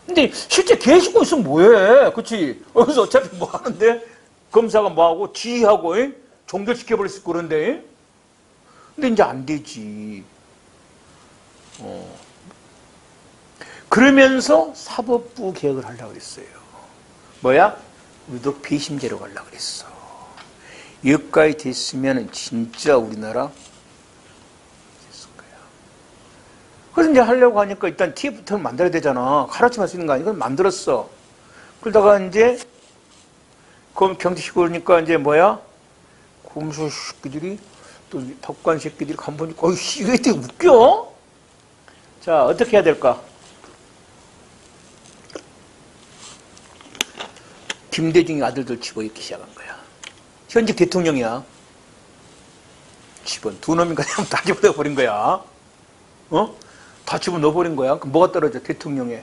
근데 실제 개시권 있으면 뭐해? 그치? 그래서 어차피 뭐 하는데? 검사가 뭐하고? 지휘하고, 종결시켜버렸을 그런데? 근데 이제 안 되지. 그러면서 사법부 개혁을 하려고 그랬어요. 뭐야? 유독 배심제로 가려고 그랬어. 여기까지 됐으면 진짜 우리나라 됐을 거야. 그래서 이제 하려고 하니까 일단 TF부터는 만들어야 되잖아. 가르치면 할 수 있는 거 아니야? 이걸 만들었어. 그러다가 이제 경제시고 그러니까 이제 뭐야? 검수 새끼들이 또 법관 새끼들이 간보니까 어이씨 이게 되게 웃겨? 자, 어떻게 해야 될까? 김대중이 아들들 집어넣기 시작한 거야. 현직 대통령이야. 두 놈인가 다 집어넣어버린 거야. 다 집어넣어버린 거야. 그럼 뭐가 떨어져? 대통령의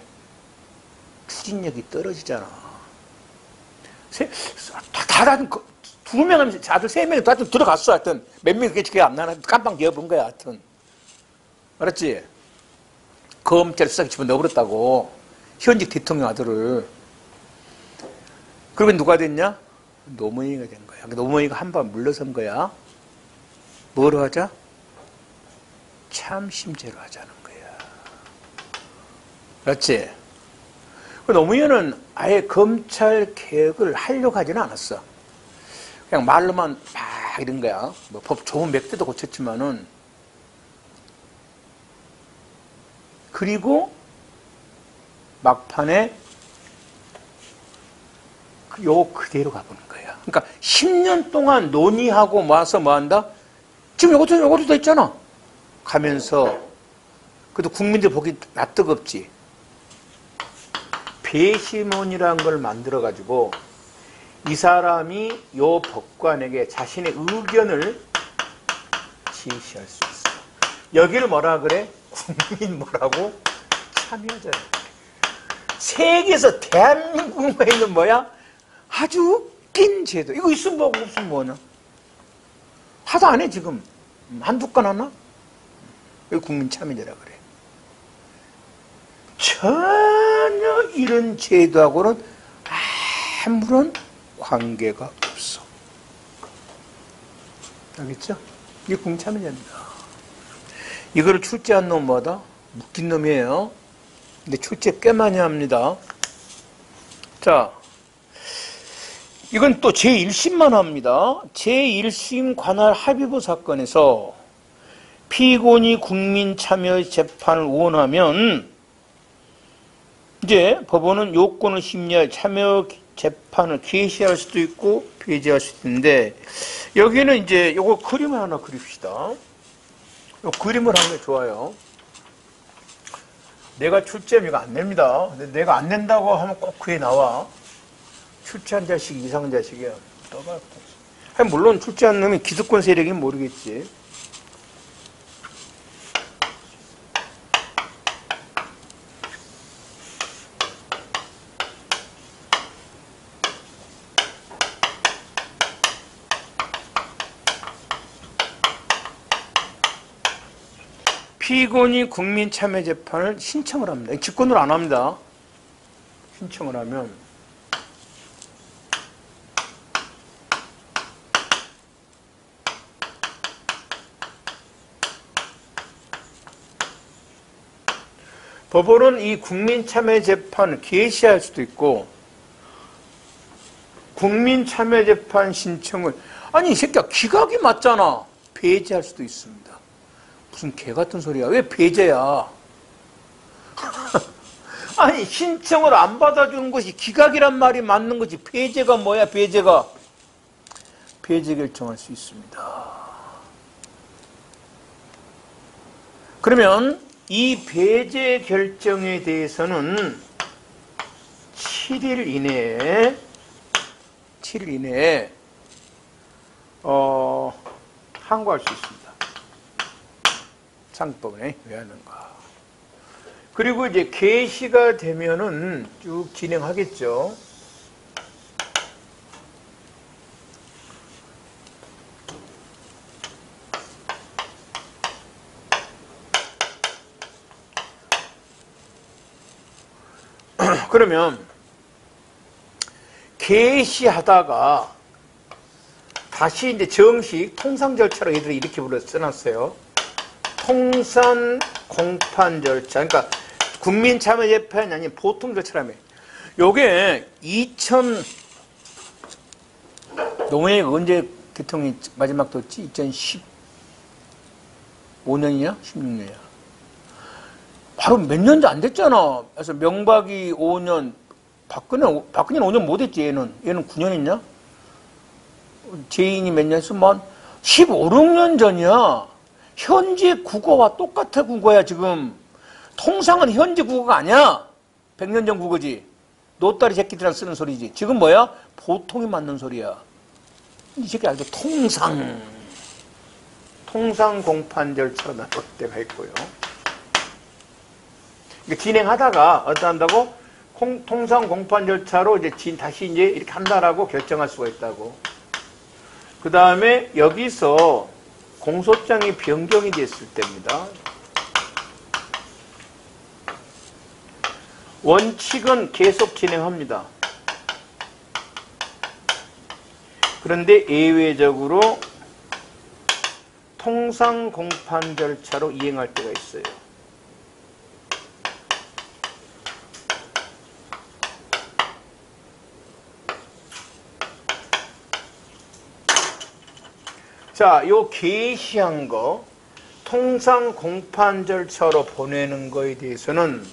추진력이 떨어지잖아. 두 명 하면 아들 세 명이 다 들어갔어. 하여튼 몇 명이 그게 안 나나 깜빡 기어본 거야. 하여튼. 알았지? 검찰 수사기 집어넣어버렸다고. 현직 대통령 아들을. 그러면 누가 됐냐? 노무현이가 된 거야. 노무현이가 한 번 물러선 거야. 뭐로 하자? 참심제로 하자는 거야. 그렇지? 그 노무현은 아예 검찰 개혁을 하려고 하지는 않았어. 그냥 말로만 막 이런 거야. 뭐 법 좋은 몇 대도 고쳤지만은. 그리고 막판에 요 그대로 가보는 거야. 그러니까 10년 동안 논의하고 모아서 뭐 한다? 지금 요것도 다 있잖아. 가면서 그래도 국민들 보기 낯뜨겁지. 배심원이라는 걸 만들어 가지고 이 사람이 요 법관에게 자신의 의견을 제시할 수 있어. 여기를 뭐라 그래? 국민 뭐라고? 참여자. 세계에서 대한민국에 있는 뭐야? 아주 웃긴 제도. 이거 있으면 뭐고 없으면 뭐냐? 하도 안 해 지금. 한두 건 하나? 여기 국민 참여자라 그래. 전혀 이런 제도하고는 아무런 관계가 없어. 알겠죠? 이게 국민 참여자입니다. 이거를 출제한 놈 뭐다? 묶인 놈이에요. 근데 출제 꽤 많이 합니다. 자, 이건 또 제1심만 합니다. 제1심 관할 합의부 사건에서 피고인이 국민 참여 재판을 원하면 이제 법원은 요건을 심리하여 참여 재판을 개시할 수도 있고 배제할 수도 있는데 여기는 이제 요거 그림을 하나 그립시다. 요 그림을 하는 게 좋아요. 내가 출제하면 이거 안 냅니다. 근데 내가 안 낸다고 하면 꼭 그게 나와. 출제한 자식 이상 자식이야. 물론 출제한 놈이 기득권 세력이면 모르겠지. 피고인이 국민참여재판을 신청을 합니다. 직권으로 안 합니다. 신청을 하면 법원은 이 국민참여재판을 개시할 수도 있고 국민참여재판 신청을 아니 이 새끼야 기각이 맞잖아. 배제할 수도 있습니다. 무슨 개 같은 소리야. 왜 배제야? 아니 신청을 안 받아주는 것이 기각이란 말이 맞는 거지. 배제가 뭐야 배제가. 배제 결정할 수 있습니다. 그러면 이 배제 결정에 대해서는 7일 이내에 항고할 수 있습니다. 상법원에 왜 하는가. 그리고 이제 개시가 되면은 쭉 진행하겠죠. 그러면 개시하다가 다시 이제 정식 통상 절차로 얘들이 이렇게 써놨어요. 통산 공판 절차. 그러니까 국민참여재판이 아닌 보통 절차라며. 요게 노무현이 언제 대통령이 마지막 뒀지? 2015년이냐? 16년이야. 바로 몇 년도 안 됐잖아. 그래서 명박이 5년, 박근혜는 5년 못 했지, 얘는 9년 했냐? 재인이 몇 년 했으면 15, 16년 전이야. 현재 국어와 똑같은 국어야, 지금. 통상은 현재 국어가 아니야. 100년 전 국어지. 노따리 새끼들이랑 쓰는 소리지. 지금 뭐야? 보통이 맞는 소리야. 이 새끼 알죠? 통상 공판 절차로 나올 때가 있고요. 진행하다가 어떻게 한다고? 통상 공판 절차로 다시 이렇게 한다라고 결정할 수가 있다고. 그 다음에 여기서 공소장이 변경이 됐을 때입니다. 원칙은 계속 진행합니다. 그런데 예외적으로 통상 공판 절차로 이행할 때가 있어요. 자, 요 게시한 거 통상 공판 절차로 보내는 거에 대해서는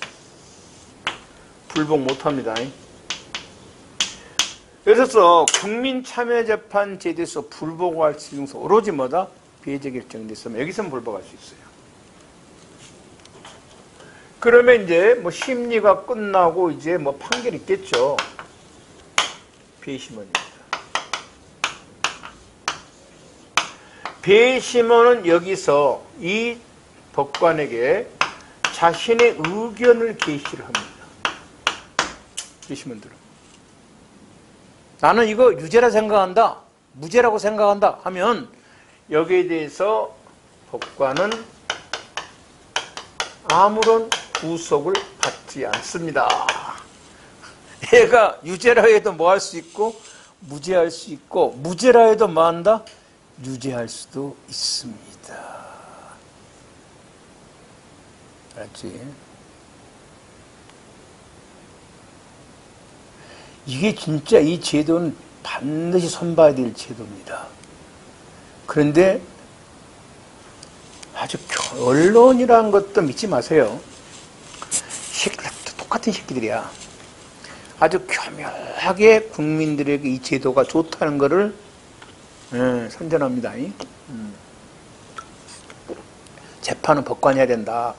불복 못합니다. 예를 들어서 국민참여재판 제도에서 불복할 수 있는 오로지 뭐다? 배제 결정됐으면 여기서는 불복할 수 있어요. 그러면 이제 뭐 심리가 끝나고 이제 뭐 판결 있겠죠. 배심원입니다. 배심원은 여기서 이 법관에게 자신의 의견을 게시를 합니다. 배심원들은. 나는 이거 유죄라 생각한다, 무죄라고 생각한다 하면 여기에 대해서 법관은 아무런 구속을 받지 않습니다. 얘가 유죄라 해도 뭐 할 수 있고 무죄할 수 있고 무죄라 해도 뭐 한다? 유죄할 수도 있습니다. 알았지? 이게 진짜 이 제도는 반드시 손봐야 될 제도입니다. 그런데 아주 언론이라는 것도 믿지 마세요. 새끼들 똑같은 새끼들이야. 아주 교묘하게 국민들에게 이 제도가 좋다는 것을 선전합니다. 재판은 법관이 해야 된다.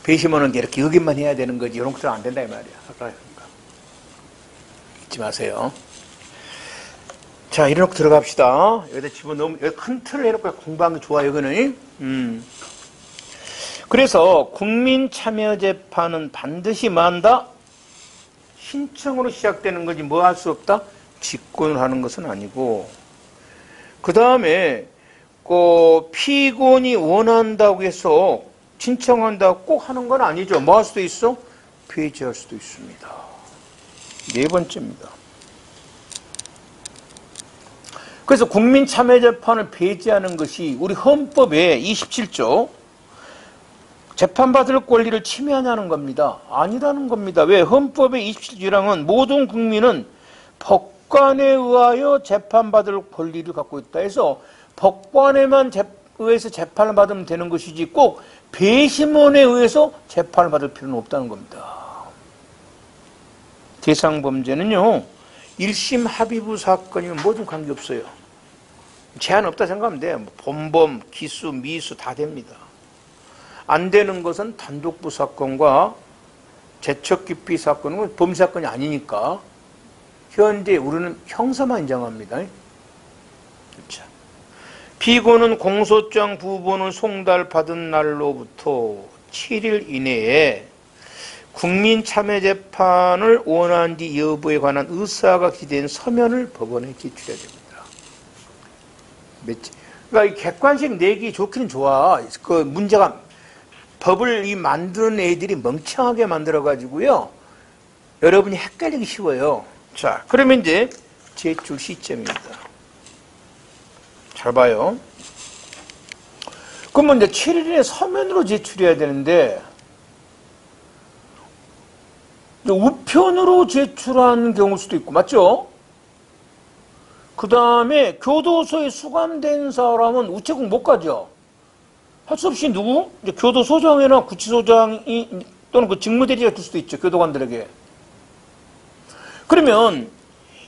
배심원은 이렇게 여기만 해야 되는 거지. 이런 것들은 안 된다 이 말이야. 아까 잊지 마세요. 자, 이렇게 들어갑시다. 여기다 집어넣으면 여기 큰 틀을 해놓고 공부하는 게 좋아요. 이거는. 그래서 국민참여재판은 반드시 뭐 한다? 신청으로 시작되는 거지 뭐 할 수 없다? 직권을 하는 것은 아니고, 그 다음에 그 피고인이 원한다고 해서 신청한다고 꼭 하는 건 아니죠. 뭐 할 수도 있어? 배제할 수도 있습니다. 네 번째입니다. 그래서 국민참여재판을 배제하는 것이 우리 헌법의 27조 재판받을 권리를 침해하냐는 겁니다. 아니라는 겁니다. 왜? 헌법의 27조랑은 모든 국민은 법관에 의하여 재판받을 권리를 갖고 있다 해서 법관에만 의해서 재판을 받으면 되는 것이지 꼭 배심원에 의해서 재판을 받을 필요는 없다는 겁니다. 대상 범죄는요, 1심 합의부 사건이면 뭐든 관계없어요. 제한 없다 생각하면 돼요. 본범, 기수, 미수 다 됩니다. 안 되는 것은 단독부 사건과 재척기피 사건은 범죄사건이 아니니까 현재 우리는 형사만 인정합니다. 그렇죠. 피고는 공소장 부본을 송달받은 날로부터 7일 이내에 국민참여재판을 원하는 지 여부에 관한 의사가 기재된 서면을 법원에 제출해야 됩니다. 그러니까 이 객관식 내기 좋기는 좋아. 그 문제가 법을 이 만드는 애들이 멍청하게 만들어가지고요. 여러분이 헷갈리기 쉬워요. 자, 그러면 이제 제출 시점입니다. 잘 봐요. 그러면 이제 7일에 서면으로 제출해야 되는데, 우편으로 제출한 경우일 수도 있고, 맞죠? 그 다음에 교도소에 수감된 사람은 우체국 못 가죠. 할 수 없이 누구? 이제 교도소장이나 구치소장이 또는 그 직무대리가 줄 수도 있죠. 교도관들에게. 그러면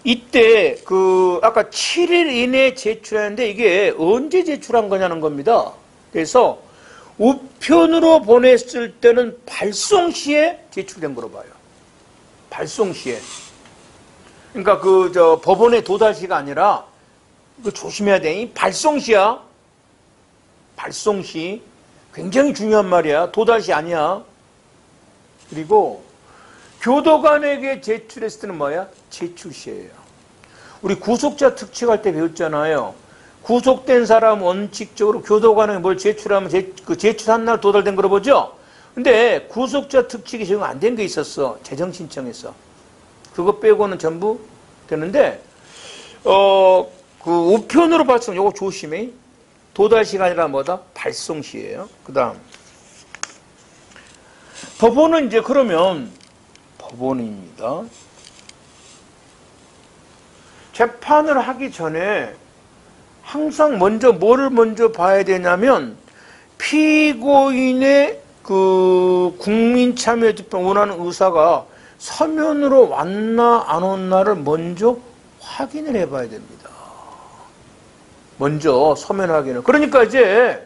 이때 그 아까 7일 이내에 제출했는데 이게 언제 제출한 거냐는 겁니다. 그래서 우편으로 보냈을 때는 발송 시에 제출된 거로 봐요. 발송 시에. 그러니까 법원의 도달시가 아니라 이거 조심해야 돼. 이 발송 시야. 발송 시. 굉장히 중요한 말이야. 도달시 아니야. 그리고 교도관에게 제출했을 때는 뭐야? 제출 시예요. 우리 구속자 특칙할 때 배웠잖아요. 구속된 사람 원칙적으로 교도관에 뭘 제출하면 그 제출한 날 도달된 거로 보죠. 근데 구속자 특칙이 지금 안 된 게 있었어. 재정 신청에서. 그거 빼고는 전부 되는데 그 우편으로 발송, 요거 조심해. 도달 시간이라 뭐다? 발송 시예요. 그 다음 법원은 이제 그러면 법원입니다. 재판을 하기 전에 항상 뭐를 먼저 봐야 되냐면 피고인의 그 국민참여집행 원하는 의사가 서면으로 왔나 안 왔나를 먼저 확인을 해봐야 됩니다. 먼저 서면 확인을. 그러니까 이제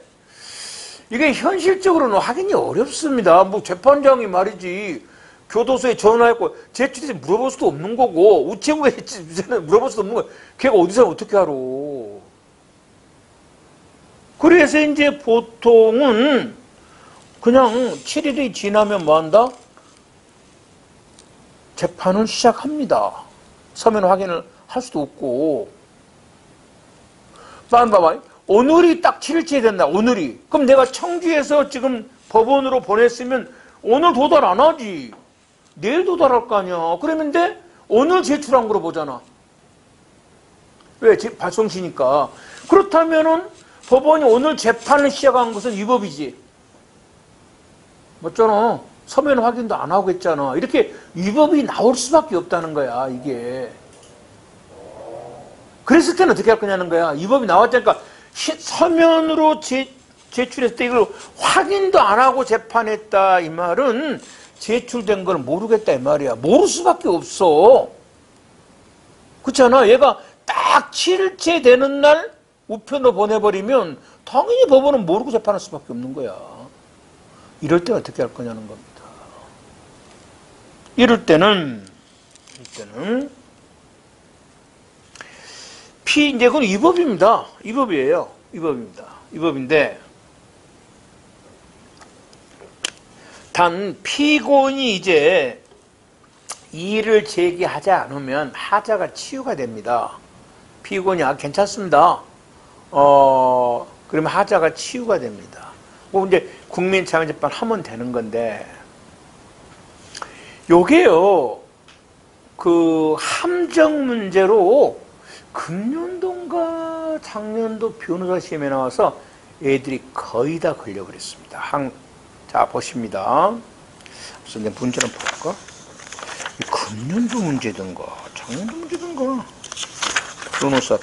이게 현실적으로는 확인이 어렵습니다. 뭐 재판장이 말이지 교도소에 전화했고 제출해서 물어볼 수도 없는 거고 우체국에 물어볼 수도 없는 거고 걔가 어디서 어떻게 알아. 그래서 이제 보통은 그냥 7일이 지나면 뭐 한다? 재판을 시작합니다. 서면 확인을 할 수도 없고. 봐봐. 오늘이 딱 7일째 된다. 오늘이. 그럼 내가 청주에서 지금 법원으로 보냈으면 오늘 도달 안 하지. 내일 도달할 거 아니야. 그러면 돼? 오늘 제출한 거로 보잖아. 왜? 발송시니까. 그렇다면은 법원이 오늘 재판을 시작한 것은 위법이지. 맞잖아. 서면 확인도 안 하고 했잖아. 이렇게 위법이 나올 수밖에 없다는 거야, 이게. 그랬을 때는 어떻게 할 거냐는 거야. 위법이 나왔다니까 서면으로 제출했을 때 이걸 확인도 안 하고 재판했다 이 말은 제출된 걸 모르겠다 이 말이야. 모를 수밖에 없어. 그렇잖아. 얘가 딱 7일째 되는 날 우편으로 보내버리면 당연히 법원은 모르고 재판할 수밖에 없는 거야. 이럴 때 어떻게 할 거냐는 겁니다. 이럴 때는 이제 그건 위법입니다. 위법이에요. 위법입니다. 위법인데 단 피고인이 이제 이의를 제기하지 않으면 하자가 치유가 됩니다. 피고인이 괜찮습니다. 그러면 하자가 치유가 됩니다. 뭐 이제 국민참여재판 하면 되는 건데 요게요 그 함정 문제로 금년도인가 작년도 변호사 시험에 나와서 애들이 거의 다 걸려 그랬습니다. 자 보십니다. 우선 내 문제는 볼까? 금년도 문제든가 작년도 문제든가 변호사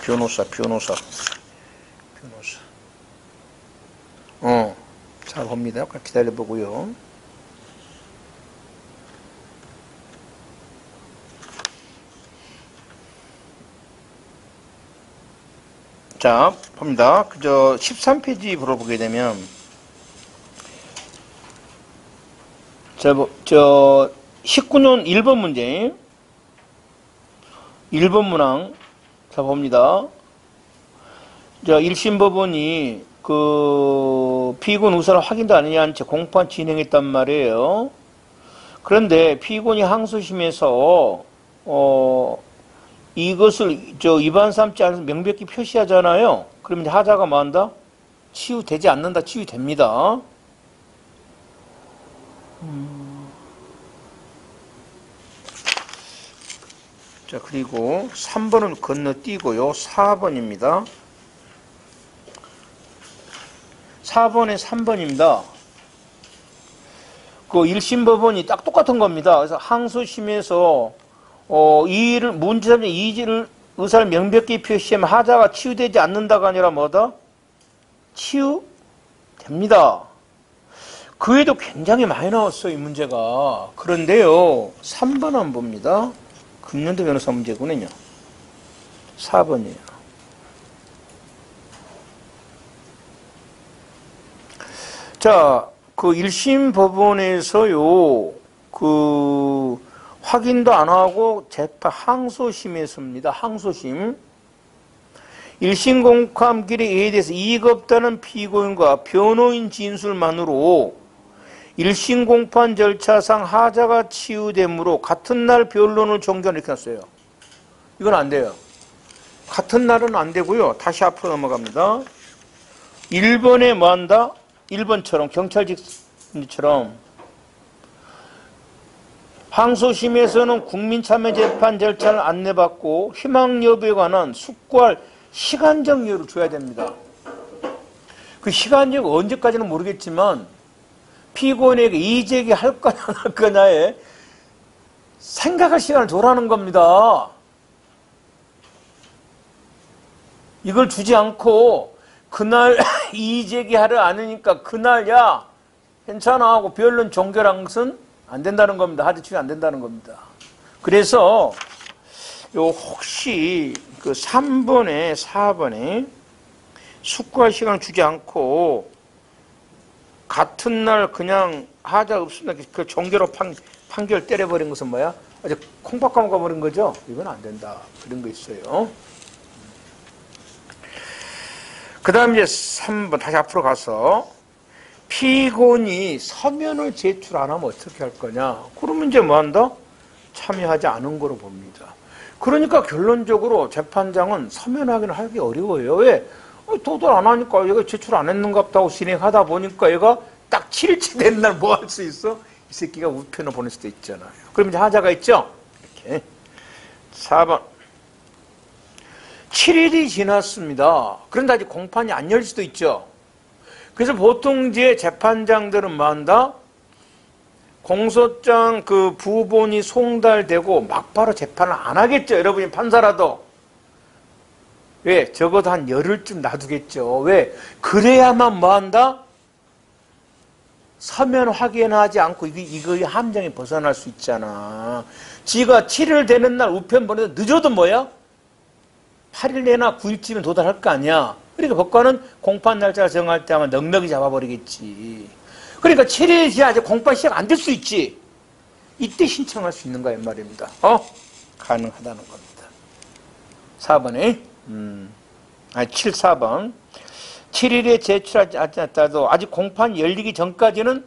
자 봅니다. 기다려보고요. 자 봅니다. 그저 13페이지 물어보게 되면 저 19년 1번 문제 1번 문항 자 봅니다. 자 1심 법원이 그 피고인 의사를 확인도 아니한 채 공판 진행했단 말이에요. 그런데 피고인이 항소심에서 이것을 위반 삼지 않아서 명백히 표시하잖아요. 그러면 이제 하자가 뭐 한다? 치유되지 않는다. 치유됩니다. 자, 그리고 3번은 건너뛰고요. 4번입니다. 4번에 3번입니다. 그 1심 법원이 딱 똑같은 겁니다. 그래서 항소심에서 이의를 문제삼는 이의를 의사를 명백히 표시하면 하자가 치유되지 않는다가 아니라 뭐다? 치유됩니다. 그 외에도 굉장히 많이 나왔어요, 이 문제가. 그런데요, 3번 한번 봅니다. 금년도 변호사 문제군요. 4번이에요. 자, 그 1심 법원에서요, 그 확인도 안 하고 재판 항소심에서입니다. 항소심. 1심 공판길에 대해서 이의가 없다는 피고인과 변호인 진술만으로 1심 공판 절차상 하자가 치유되므로 같은 날 변론을 종결 이렇게 놨어요. 이건 안 돼요. 같은 날은 안 되고요. 다시 앞으로 넘어갑니다. 1번에 뭐 한다? 1번처럼 경찰직처럼 항소심에서는 국민참여재판 절차를 안내받고 희망 여부에 관한 숙고할 시간적 여유를 줘야 됩니다. 그 시간적 언제까지는 모르겠지만 피고인에게 이의제기 할 거냐 안 할 거냐에 생각할 시간을 줘라는 겁니다. 이걸 주지 않고 그날 이의제기하려 않으니까 그날 야 괜찮아 하고 변론 종결한 것은 안 된다는 겁니다. 하드 추진 안 된다는 겁니다. 그래서 요 혹시 그 3번에 4번에 숙고할 시간을 주지 않고 같은 날 그냥 하자 없습니다. 그 종결로 판결 때려버린 것은 뭐야? 아주 콩밥 까먹어버린 거죠? 이건 안 된다. 그런 거 있어요. 그 다음 이제 3번 다시 앞으로 가서 피고인이 서면을 제출 안 하면 어떻게 할 거냐? 그러면 이제 뭐 한다? 참여하지 않은 거로 봅니다. 그러니까 결론적으로 재판장은 서면 확인을 하기 어려워요. 왜? 도달 안 하니까 얘가 제출 안 했는갑다고 진행하다 보니까 얘가 딱 7일째 된 날 뭐 할 수 있어? 이 새끼가 우편을 보낼 수도 있잖아요. 그럼 이제 하자가 있죠? 이렇게. 4번. 7일이 지났습니다. 그런데 아직 공판이 안 열릴 수도 있죠. 그래서 보통 이제 재판장들은 뭐 한다? 공소장 그 부본이 송달되고 막바로 재판을 안 하겠죠. 여러분이 판사라도. 왜? 적어도 한 열흘쯤 놔두겠죠. 왜? 그래야만 뭐 한다? 서면 확인하지 않고 이거의 함정에 벗어날 수 있잖아. 지가 7일 되는 날 우편 보내도 늦어도 뭐야? 8일 내나 9일쯤에 도달할 거 아니야. 그러니까 법관은 공판 날짜를 정할 때 아마 넉넉히 잡아버리겠지. 그러니까 7일 지나 아직 공판 시작 안 될 수 있지. 이때 신청할 수 있는 거야, 말입니다. 가능하다는 겁니다. 4번에 7, 4번. 7일에 제출하지 않았다도 아직 공판이 열리기 전까지는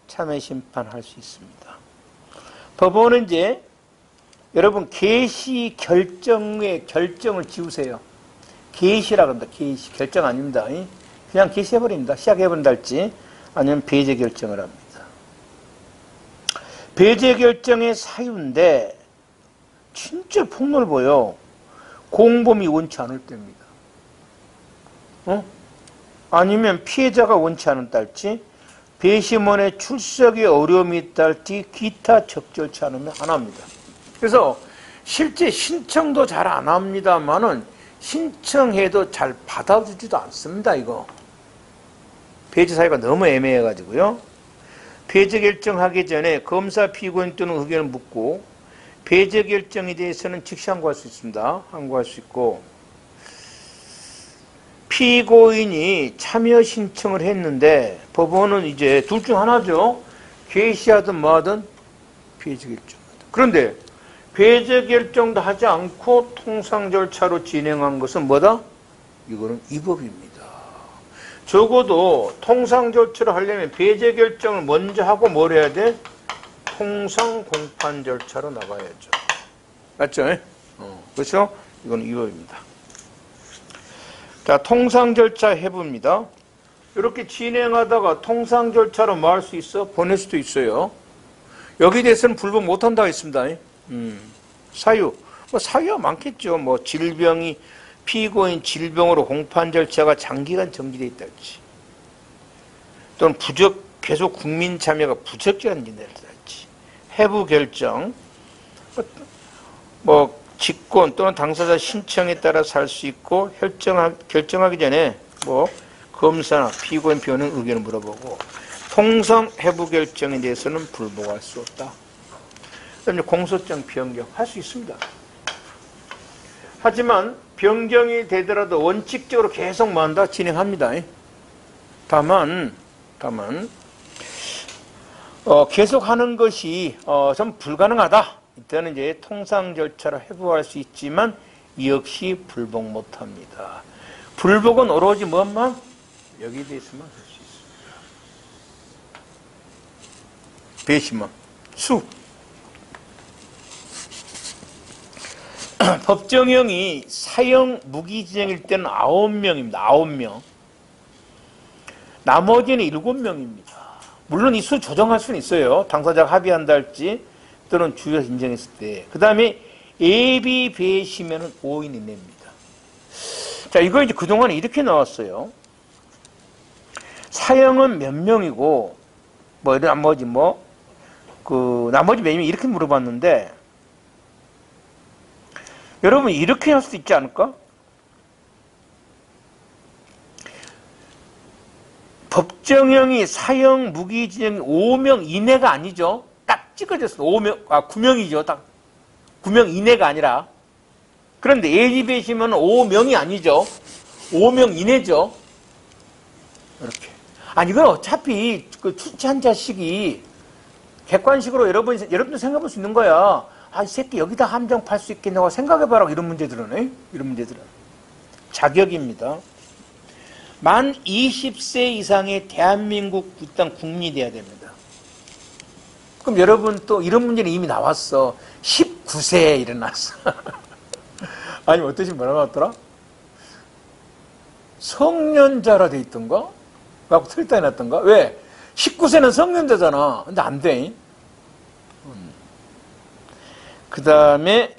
참여 심판할 수 있습니다. 법원은 이제 여러분 개시 결정의 결정을 지우세요. 개시라고 합니다. 개시 결정 아닙니다. 그냥 개시해버립니다. 시작해버린다 할지 아니면 배제 결정을 합니다. 배제 결정의 사유인데 진짜 폭넓어요. 공범이 원치 않을 때입니다. 아니면 피해자가 원치 않은 딸지, 배심원의 출석에 어려움이 있다 할지, 기타 적절치 않으면 안 합니다. 그래서 실제 신청도 잘 안 합니다만은 신청해도 잘 받아주지도 않습니다. 이거 배제 사유가 너무 애매해가지고요. 배제 결정하기 전에 검사 피고인 또는 의견을 묻고 배제 결정에 대해서는 즉시 항고할 수 있습니다. 항고할 수 있고, 피고인이 참여 신청을 했는데 법원은 이제 둘 중 하나죠. 개시하든 뭐하든 배제 결정하든. 그런데 배제 결정도 하지 않고 통상 절차로 진행한 것은 뭐다? 이거는 위법입니다. 적어도 통상 절차를 하려면 배제 결정을 먼저 하고 뭘 해야 돼? 통상 공판 절차로 나가야죠. 맞죠? 그렇죠? 이건 위법입니다. 자, 통상 절차 해봅니다. 이렇게 진행하다가 통상 절차로 뭐 할 수 있어? 보낼 수도 있어요. 여기에 대해서는 불복 못한다고 했습니다. 사유. 사유가 많겠죠. 질병이, 피고인 질병으로 공판 절차가 장기간 정지되어 있다 할지, 또는 계속 국민 참여가 부적절한 일이 할지, 해부 결정, 직권 또는 당사자 신청에 따라서 할 수 있고, 결정하기 전에 검사나 피고인 표현은 의견을 물어보고, 통상 해부 결정에 대해서는 불복할 수 없다. 그다음에 공소장 변경 할 수 있습니다. 하지만 변경이 되더라도 원칙적으로 계속 뭐한다? 진행합니다. 다만 계속하는 것이 좀 불가능하다. 이때는 이제 통상 절차로 해부할 수 있지만 이 역시 불복 못합니다. 불복은 오로지 뭐만? 여기에 대해서만 할 수 있습니다. 배심원, 수. 법정형이 사형 무기징역일 때는 9명입니다. 9명. 나머지는 7명입니다. 물론 이 수 조정할 수는 있어요. 당사자가 합의한다 할지 또는 주의가 인정했을 때. 그 다음에 예비 배심원은 5인 이내입니다. 자, 이거 이제 그동안 이렇게 나왔어요. 사형은 몇 명이고, 나머지 나머지 몇 명이 이렇게 물어봤는데, 여러분 이렇게 할 수도 있지 않을까? 법정형이 사형 무기징역 5명 이내가 아니죠. 딱 찍어졌어. 9명이죠. 딱 9명 이내가 아니라. 그런데 예비 배심은 5명이 아니죠. 5명 이내죠. 이렇게. 아니, 이건 어차피 그 출제한 자식이 객관식으로 여러분도 생각해 볼 수 있는 거야. 아, 이 새끼 여기다 함정 팔 수 있겠냐고 생각해봐라. 이런 문제들은. 이런 문제들은. 자격입니다. 만 20세 이상의 대한민국 일단 국민이 돼야 됩니다. 그럼 여러분 또 이런 문제는 이미 나왔어. 19세에 일어났어. 아니, 어떠신 뭐라고 나왔더라? 성년자라 돼 있던가? 갖고 틀다 해놨던가? 왜? 19세는 성년자잖아. 근데 안 돼. 그 다음에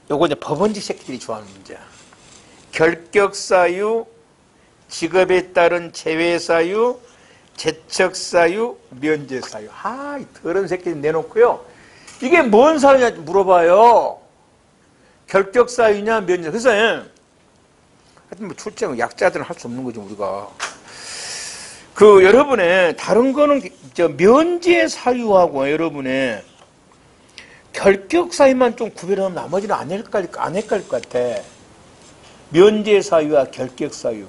요거 이제 법원직 새끼들이 좋아하는 문제야. 결격사유, 직업에 따른 제외사유, 재척사유, 면제사유. 아, 이 더러운 새끼들 내놓고요. 이게 뭔 사유냐 물어봐요. 결격사유냐, 면제. 그래서 하여튼 뭐 출제는 약자들은 할 수 없는 거죠, 우리가. 그 여러분의 다른 거는 저 면제 사유하고 여러분의 결격 사유만 좀 구별하면 나머지는 안 헷갈릴 것 같아. 면제 사유와 결격 사유.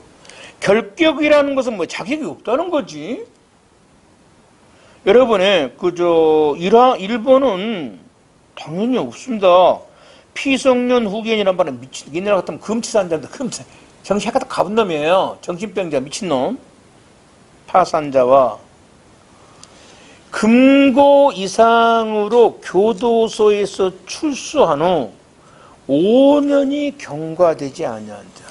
결격이라는 것은 뭐 자격이 없다는 거지. 여러분의 그저 1번은 당연히 없습니다. 피성년 후견이란 말은 미친 얘네랑 같으면 금치산자인데 정신 약간 가본 놈이에요. 정신병자 미친놈. 파산자와 금고 이상으로 교도소에서 출소한 후 5년이 경과되지 아니한 자.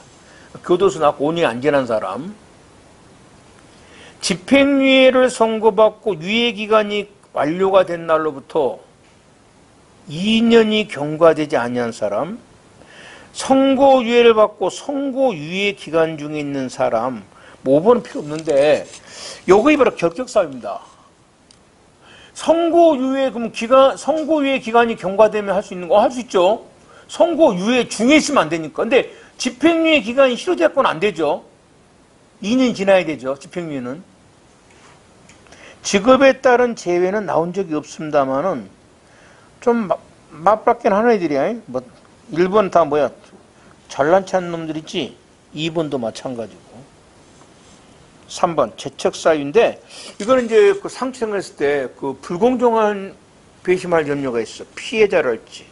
교도소 나고 5년이 안 지난 사람. 집행유예를 선고받고 유예기간이 완료가 된 날로부터 2년이 경과되지 아니한 사람. 선고유예를 받고 선고유예 기간 중에 있는 사람. 뭐 5번은 필요 없는데 요거 바로 결격사유입니다. 선고유예 기간이 경과되면 할 수 있는 거 할 수 있죠. 선고유예 중에 있으면 안 되니까. 근데 집행유예 기간이 실효됐거나 안 되죠. 2년 지나야 되죠. 집행유예는. 직업에 따른 제외는 나온 적이 없습니다만은 좀 맞받긴 하는 애들이야. 뭐 1번 다 뭐야 잘난 체한 놈들이지. 2번도 마찬가지고. 3번 재척사유인데 이거는 이제 그 상처했을 때 그 불공정한 배심할 염려가 있어. 피해자랄지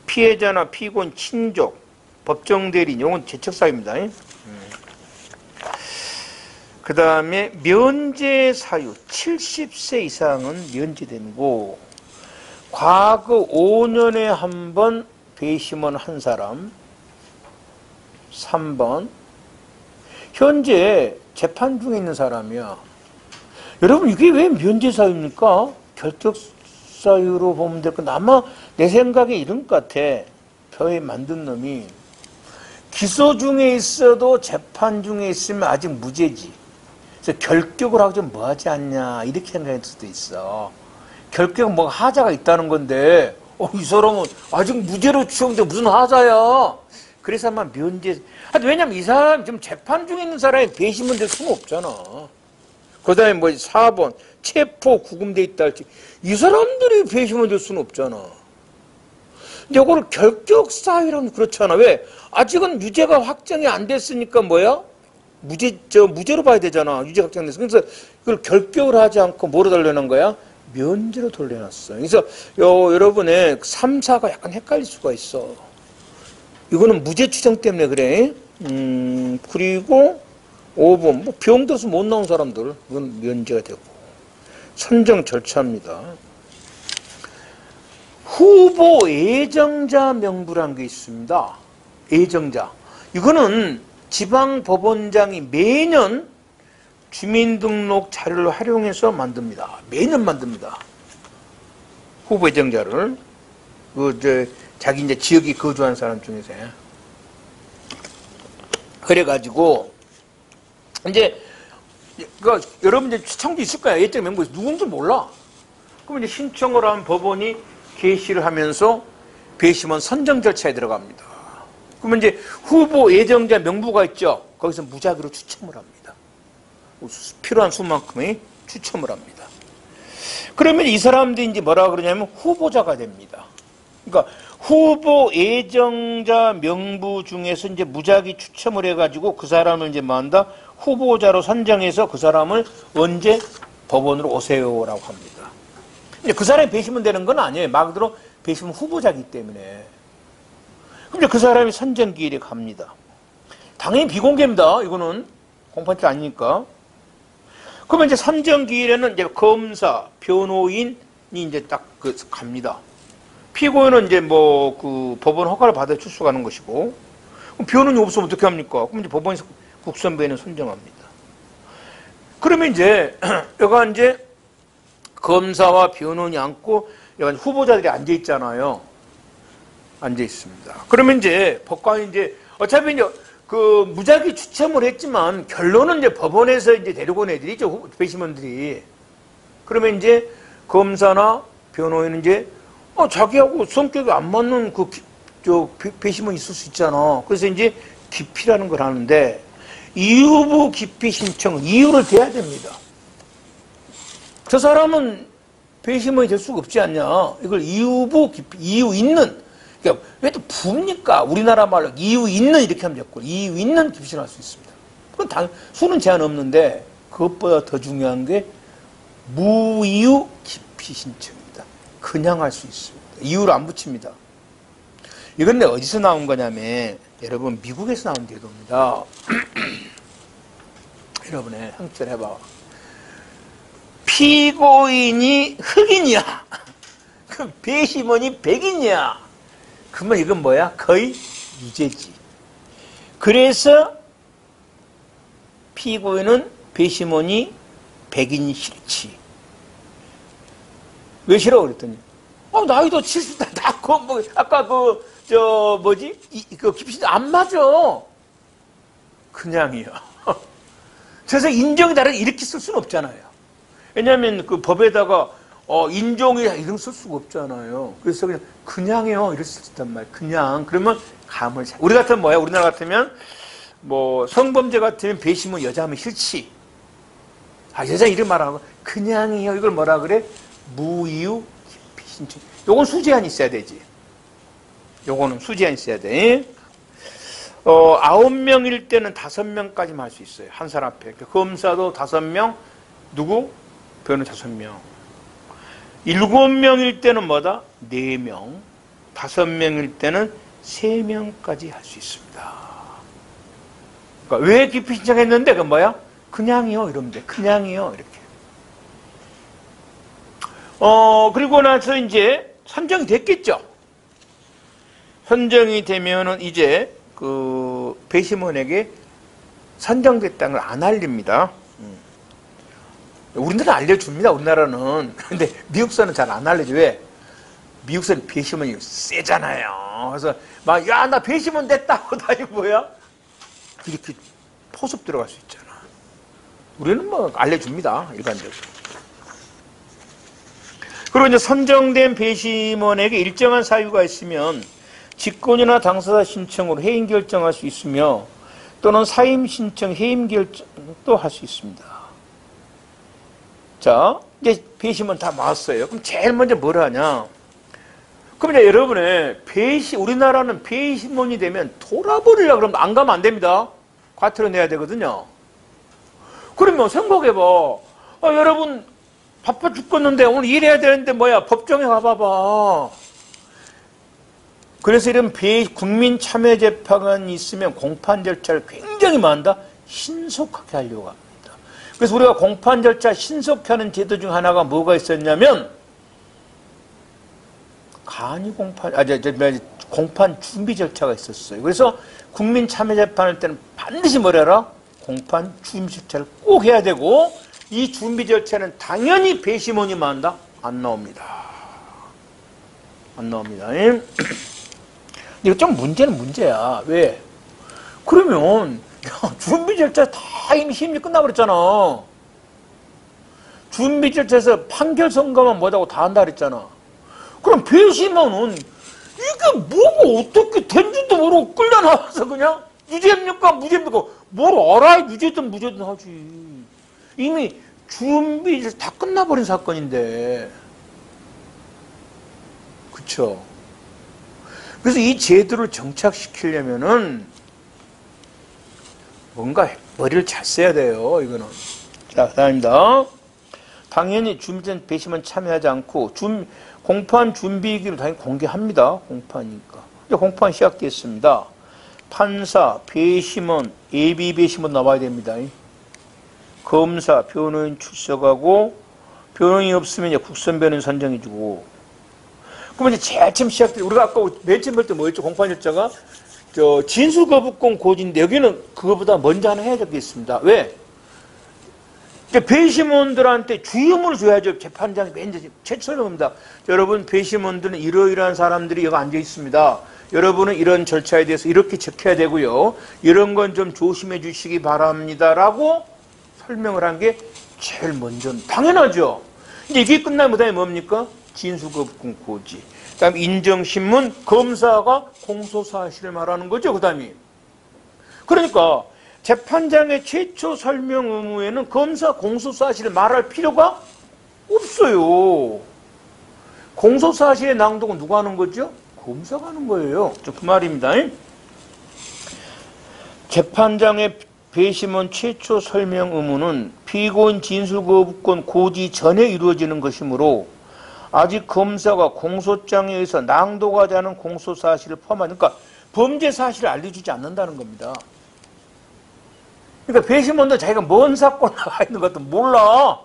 피해자나 피고인 친족, 법정 대리인 이건 재척사유입니다. 그 다음에 면제사유 70세 이상은 면제되고 과거 5년에 한 번 배심원 한 사람. 3번 현재 재판 중에 있는 사람이야. 여러분 이게 왜 면제사유입니까? 결격사유로 보면 될 건데 아마 내 생각에 이런 것 같아. 표에 만든 놈이 기소 중에 있어도 재판 중에 있으면 아직 무죄지. 그래서 결격을 하고 좀 뭐하지 않냐 이렇게 생각할 수도 있어. 결격은 뭐 하자가 있다는 건데 이 사람은 아직 무죄로 추정돼 무슨 하자야. 그래서 아마 면제. 왜냐면 이 사람 지금 재판 중에 있는 사람이 배심원 될 수는 없잖아. 그 다음에 뭐 4번 체포 구금돼 있다 할지 이 사람들이 배심원 될 수는 없잖아. 근데 이거를 결격사유라면 그렇잖아. 왜? 아직은 유죄가 확정이 안 됐으니까 뭐야? 무죄로 봐야 되잖아. 유죄 확정됐어. 그래서 이걸 결격을 하지 않고 뭐로 돌려놓은 거야? 면제로 돌려놨어. 그래서 여러분의 3, 4가 약간 헷갈릴 수가 있어. 이거는 무죄 추정 때문에 그래. 그리고 5번 뭐 병 들어서 못 나온 사람들 이건 면제가 되고. 선정 절차입니다. 후보 예정자 명부라는 게 있습니다. 예정자. 이거는 지방법원장이 매년 주민등록 자료를 활용해서 만듭니다. 매년 만듭니다. 후보 예정자를. 자기 이제 지역에 거주한 사람 중에서. 그래가지고, 이제, 여러분 이제 시청도 있을 거야. 예정 명부 누군지 몰라. 그럼 이제 신청을 한 법원이 게시를 하면서 배심원 선정 절차에 들어갑니다. 그러면 이제 후보 예정자 명부가 있죠. 거기서 무작위로 추첨을 합니다. 필요한 수만큼의 추첨을 합니다. 그러면 이 사람들이 이제 뭐라 그러냐면 후보자가 됩니다. 그러니까 후보 예정자 명부 중에서 이제 무작위 추첨을 해가지고 그 사람을 이제 뭐 한다? 후보자로 선정해서 그 사람을 언제 법원으로 오세요라고 합니다. 이제 그 사람이 배심원 되는 건 아니에요. 말 그대로 배심원 후보자이기 때문에. 그럼 이제 그 사람이 선정기일에 갑니다. 당연히 비공개입니다. 이거는 공판이 아니니까. 그러면 이제 선정기일에는 이제 검사, 변호인이 이제 딱 갑니다. 피고인은 이제 뭐 그 법원 허가를 받아 출석하는 것이고, 변호인이 없으면 어떻게 합니까? 그럼 이제 법원에서 국선변호인 선정합니다. 그러면 이제 여가 이제 검사와 변호인이 앉고 여기 후보자들이 앉아 있잖아요. 앉아 있습니다. 그러면 이제 법관이 이제 어차피 이제 그 무작위 추첨을 했지만 결론은 이제 법원에서 이제 데리고 내드리죠. 배심원들이. 그러면 이제 검사나 변호인은 이제 자기하고 성격이 안 맞는 배심원이 있을 수 있잖아. 그래서 이제 기피라는 걸 하는데 이유부 기피 신청은 이유를 대야 됩니다. 저 사람은 배심원이 될 수가 없지 않냐. 이걸 이유부 기피, 이유 있는. 그러니까 왜 또 부입니까? 우리나라 말로 이유 있는 이렇게 하면 됐고 이유 있는 기피 신청할 수 있습니다. 그건 수는 제한 없는데 그것보다 더 중요한 게 무이유 기피 신청입니다. 그냥 할 수 있습니다. 이유를 안 붙입니다. 이건 어디서 나온 거냐면 여러분 미국에서 나온 제도입니다. 여러분의 형철 해봐. 피고인이 흑인이야. 그 배심원이 백인이야. 그러면 이건 뭐야? 거의 유죄지. 그래서 피고인은 배심원이 백인이 싫지. 왜 싫어? 그랬더니 나이도 70다. 아까 기피신청 안 맞아. 그냥이요. 그래서 인정이 다르게 이렇게 쓸 수는 없잖아요. 왜냐하면 그 법에다가 인종이라 이런 쓸 수가 없잖아요. 그래서 그냥이요 이럴 수 있단 말이에요. 그냥. 그러면 감을 잘. 우리 같으면 뭐야? 우리나라 같으면 뭐 성범죄 같으면 배심원 여자하면 싫지. 여자 이름 말하고 그냥이요. 이걸 뭐라 그래? 무이유 기피 신청. 요건 수제한이 있어야 되지. 요거는 수제한이 있어야 돼. 9명일 때는 5명까지만 할 수 있어요. 한 사람 앞에. 검사도 5명, 누구? 변호인 5명. 7명일 때는 뭐다? 4명. 5명일 때는 3명까지 할 수 있습니다. 그러니까 왜 기피 신청했는데 그건 뭐야? 그냥이요 이러면 돼. 그냥이요 이렇게. 그리고 나서 이제 선정이 됐겠죠. 선정이 되면은 이제 그 배심원에게 선정됐다는 걸 안 알립니다. 우리나라는 알려줍니다. 우리나라는. 근데 미국서는 잘 안 알려줘. 왜? 미국서는 배심원이 세잖아요. 그래서 막 야 나 배심원 됐다고 다니 뭐야? 이렇게 포섭 들어갈 수 있잖아. 우리는 뭐 알려줍니다. 일반적으로. 그리고 이제 선정된 배심원에게 일정한 사유가 있으면 직권이나 당사자 신청으로 해임 결정할 수 있으며 또는 사임 신청, 해임 결정도 할 수 있습니다. 자, 이제 배심원 다 모았어요. 그럼 제일 먼저 뭘 하냐? 그럼 이제 여러분의 우리나라는 배심원이 되면 돌아버리려고 그러면 안 가면 안 됩니다. 과태료 내야 되거든요. 그러면 생각해봐. 여러분 바빠 죽겠는데 오늘 일해야 되는데 뭐야? 법정에 가봐봐. 그래서 이런 국민참여재판관이 있으면 공판 절차를 굉장히 많다. 신속하게 하려고 합니다. 그래서 우리가 공판 절차 신속히 하는 제도 중 하나가 뭐가 있었냐면 공판 준비 절차가 있었어요. 그래서 국민참여재판할 때는 반드시 뭐래라? 공판 준비 절차를 꼭 해야 되고 이 준비 절차는 당연히 배심원이 만다? 안 나옵니다. 안 나옵니다. 이거 좀 문제는 문제야. 왜? 그러면 준비 절차 다 이미 심리 끝나버렸잖아. 준비 절차에서 판결 선고만 못하고 다 한다 그랬잖아. 그럼 배심원은 이게 뭐고 어떻게 된지도 모르고 끌려나와서 그냥 유죄입니까 무죄입니까 뭘 알아야 유죄든 무죄든 하지. 이미 준비 다 끝나버린 사건인데. 그쵸? 그래서 이 제도를 정착시키려면은 뭔가 머리를 잘 써야 돼요, 이거는. 자, 다음입니다. 당연히 준비된 배심원 참여하지 않고 공판 준비기를 당연히 공개합니다. 공판이니까. 이제 공판 시작됐습니다. 판사, 배심원, 예비 배심원 나와야 됩니다. 검사, 변호인 출석하고 변호인이 없으면 이제 국선 변호인 선정해주고. 그러면 이제 제일 처음 시작돼. 우리가 아까 맨 처음 볼 때 뭐였죠? 공판 일자가 진술 거부권 고지인데 여기는 그거보다 먼저 하나 해야 되겠습니다. 왜? 배심원들한테 주의음을 줘야죠. 재판장이 맨 최초입니다. 여러분, 배심원들은 이러이러한 사람들이 여기 앉아 있습니다. 여러분은 이런 절차에 대해서 이렇게 지켜야 되고요. 이런 건 좀 조심해 주시기 바랍니다. 라고 설명을 한 게 제일 먼저. 당연하죠. 이제 이게 끝나면 그다음에 뭡니까? 진술거부권 고지. 그다음 인정신문, 검사가 공소사실을 말하는 거죠. 그다음에. 그러니까 재판장의 최초 설명 의무에는 검사 공소사실을 말할 필요가 없어요. 공소사실의 낭독은 누가 하는 거죠? 검사가 하는 거예요. 그 말입니다. 재판장의 배심원 최초 설명 의무는 피고인 진술거부권 고지 전에 이루어지는 것이므로 아직 검사가 공소장에 의해서 낭독하지 않은 공소사실을 포함하는, 그러니까 범죄 사실을 알려주지 않는다는 겁니다. 그러니까 배심원도 자기가 뭔 사건 나가 있는 것도 몰라.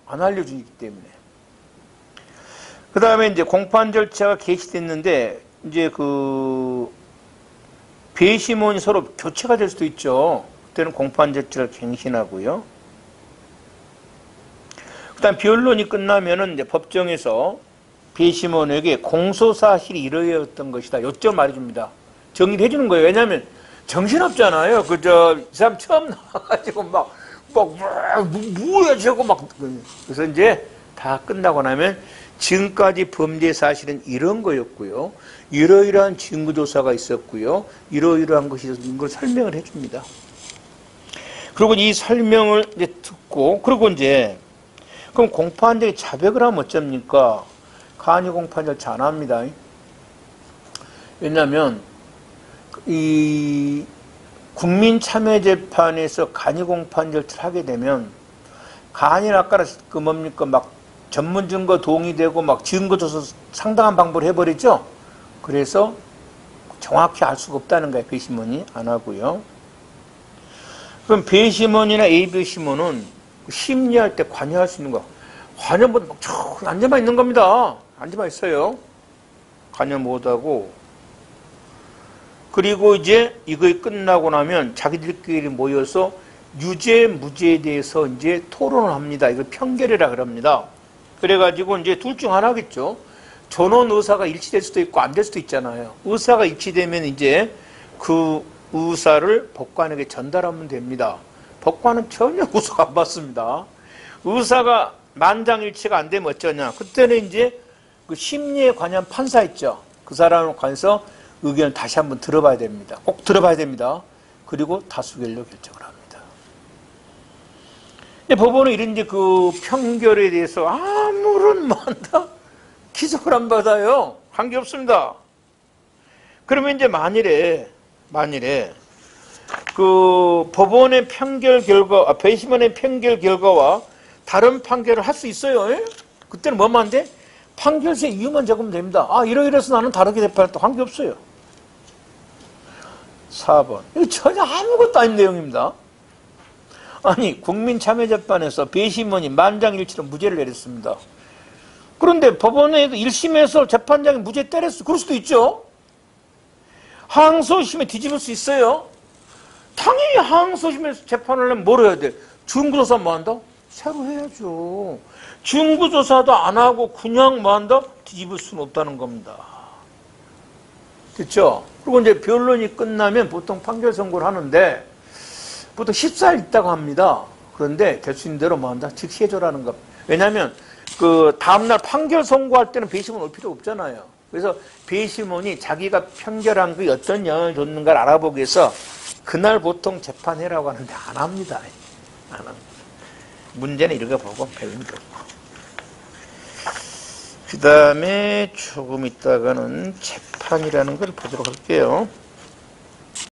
안 알려주기 때문에. 그 다음에 이제 공판 절차가 개시됐는데, 이제 배심원이 서로 교체가 될 수도 있죠. 그때는 공판 절차를 갱신하고요. 그 다음 변론이 끝나면은 이제 법정에서 배심원에게 공소사실이 이러했던 것이다. 요점 말해줍니다. 정리를 해주는 거예요. 왜냐하면 정신없잖아요. 이 사람 처음 나와가지고 뭐야, 저거 그래서 이제 다 끝나고 나면 지금까지 범죄 사실은 이런 거였고요. 이러이러한 증거조사가 있었고요. 이러이러한 것이 있었던 걸 설명을 해줍니다. 그리고 이 설명을 이제 듣고, 그리고 이제, 그럼 공판장이 자백을 하면 어쩝니까? 간이 공판 절차 안 합니다. 왜냐하면, 이 국민참여재판에서 간이 공판 절차를 하게 되면, 간이 아까 전문 증거 동의되고 증거조사 상당한 방법을 해버리죠. 그래서 정확히 알 수가 없다는 거예요. 배심원이 안 하고요. 그럼 배심원이나 A배심원은 심리할 때 관여할 수 있는 거. 관여보다 앉아만 있는 겁니다. 앉아만 있어요. 관여 못하고. 그리고 이제 이거 끝나고 나면 자기들끼리 모여서 유죄, 무죄에 대해서 이제 토론을 합니다. 이걸 평결이라 그럽니다. 그래가지고 이제 둘 중 하나겠죠. 전원 의사가 일치될 수도 있고 안 될 수도 있잖아요. 의사가 일치되면 이제 그 의사를 법관에게 전달하면 됩니다. 법관은 전혀 의사 안 받습니다. 의사가 만장일치가 안 되면 어쩌냐. 그때는 이제 그 심리에 관여한 판사 있죠. 그 사람을 관해서 의견을 다시 한번 들어봐야 됩니다. 꼭 들어봐야 됩니다. 그리고 다수결로 결정을 합니다. 법원은 이런 이제 그 평결에 대해서 아무런 기소를 안 받아요. 한 게 없습니다. 그러면 이제 만일에 그 법원의 판결 결과, 배심원의 판결 결과와 다른 판결을 할 수 있어요. 그때는 뭐만 안 돼? 판결서에 이유만 적으면 됩니다. 이러이러해서 나는 다르게 재판했다. 한 게 없어요. 4번. 이거 전혀 아무것도 아닌 내용입니다. 아니, 국민참여재판에서 배심원이 만장일치로 무죄를 내렸습니다. 그런데 법원에도 1심에서 재판장이 무죄 때렸어. 그럴 수도 있죠. 항소심에 뒤집을 수 있어요. 당연히 항소심에서 재판을 하려면 뭘 해야 돼? 증거조사 뭐 한다? 새로 해야죠. 증거조사도 안 하고 그냥 뭐 한다? 뒤집을 수는 없다는 겁니다. 그렇죠? 그리고 이제 변론이 끝나면 보통 판결 선고를 하는데 보통 14일 있다고 합니다. 그런데 결수인 대로 뭐 한다? 즉시 해줘라는 것. 왜냐하면 그 다음날 판결 선고할 때는 배심원 올 필요 없잖아요. 그래서 배심원이 자기가 판결한 게 어떤 영향을 줬는가를 알아보기 위해서 그날 보통 재판해라고 하는데 안 합니다. 문제는 읽어보고 배우면 되고. 그 다음에 조금 있다가는 재판이라는 걸 보도록 할게요.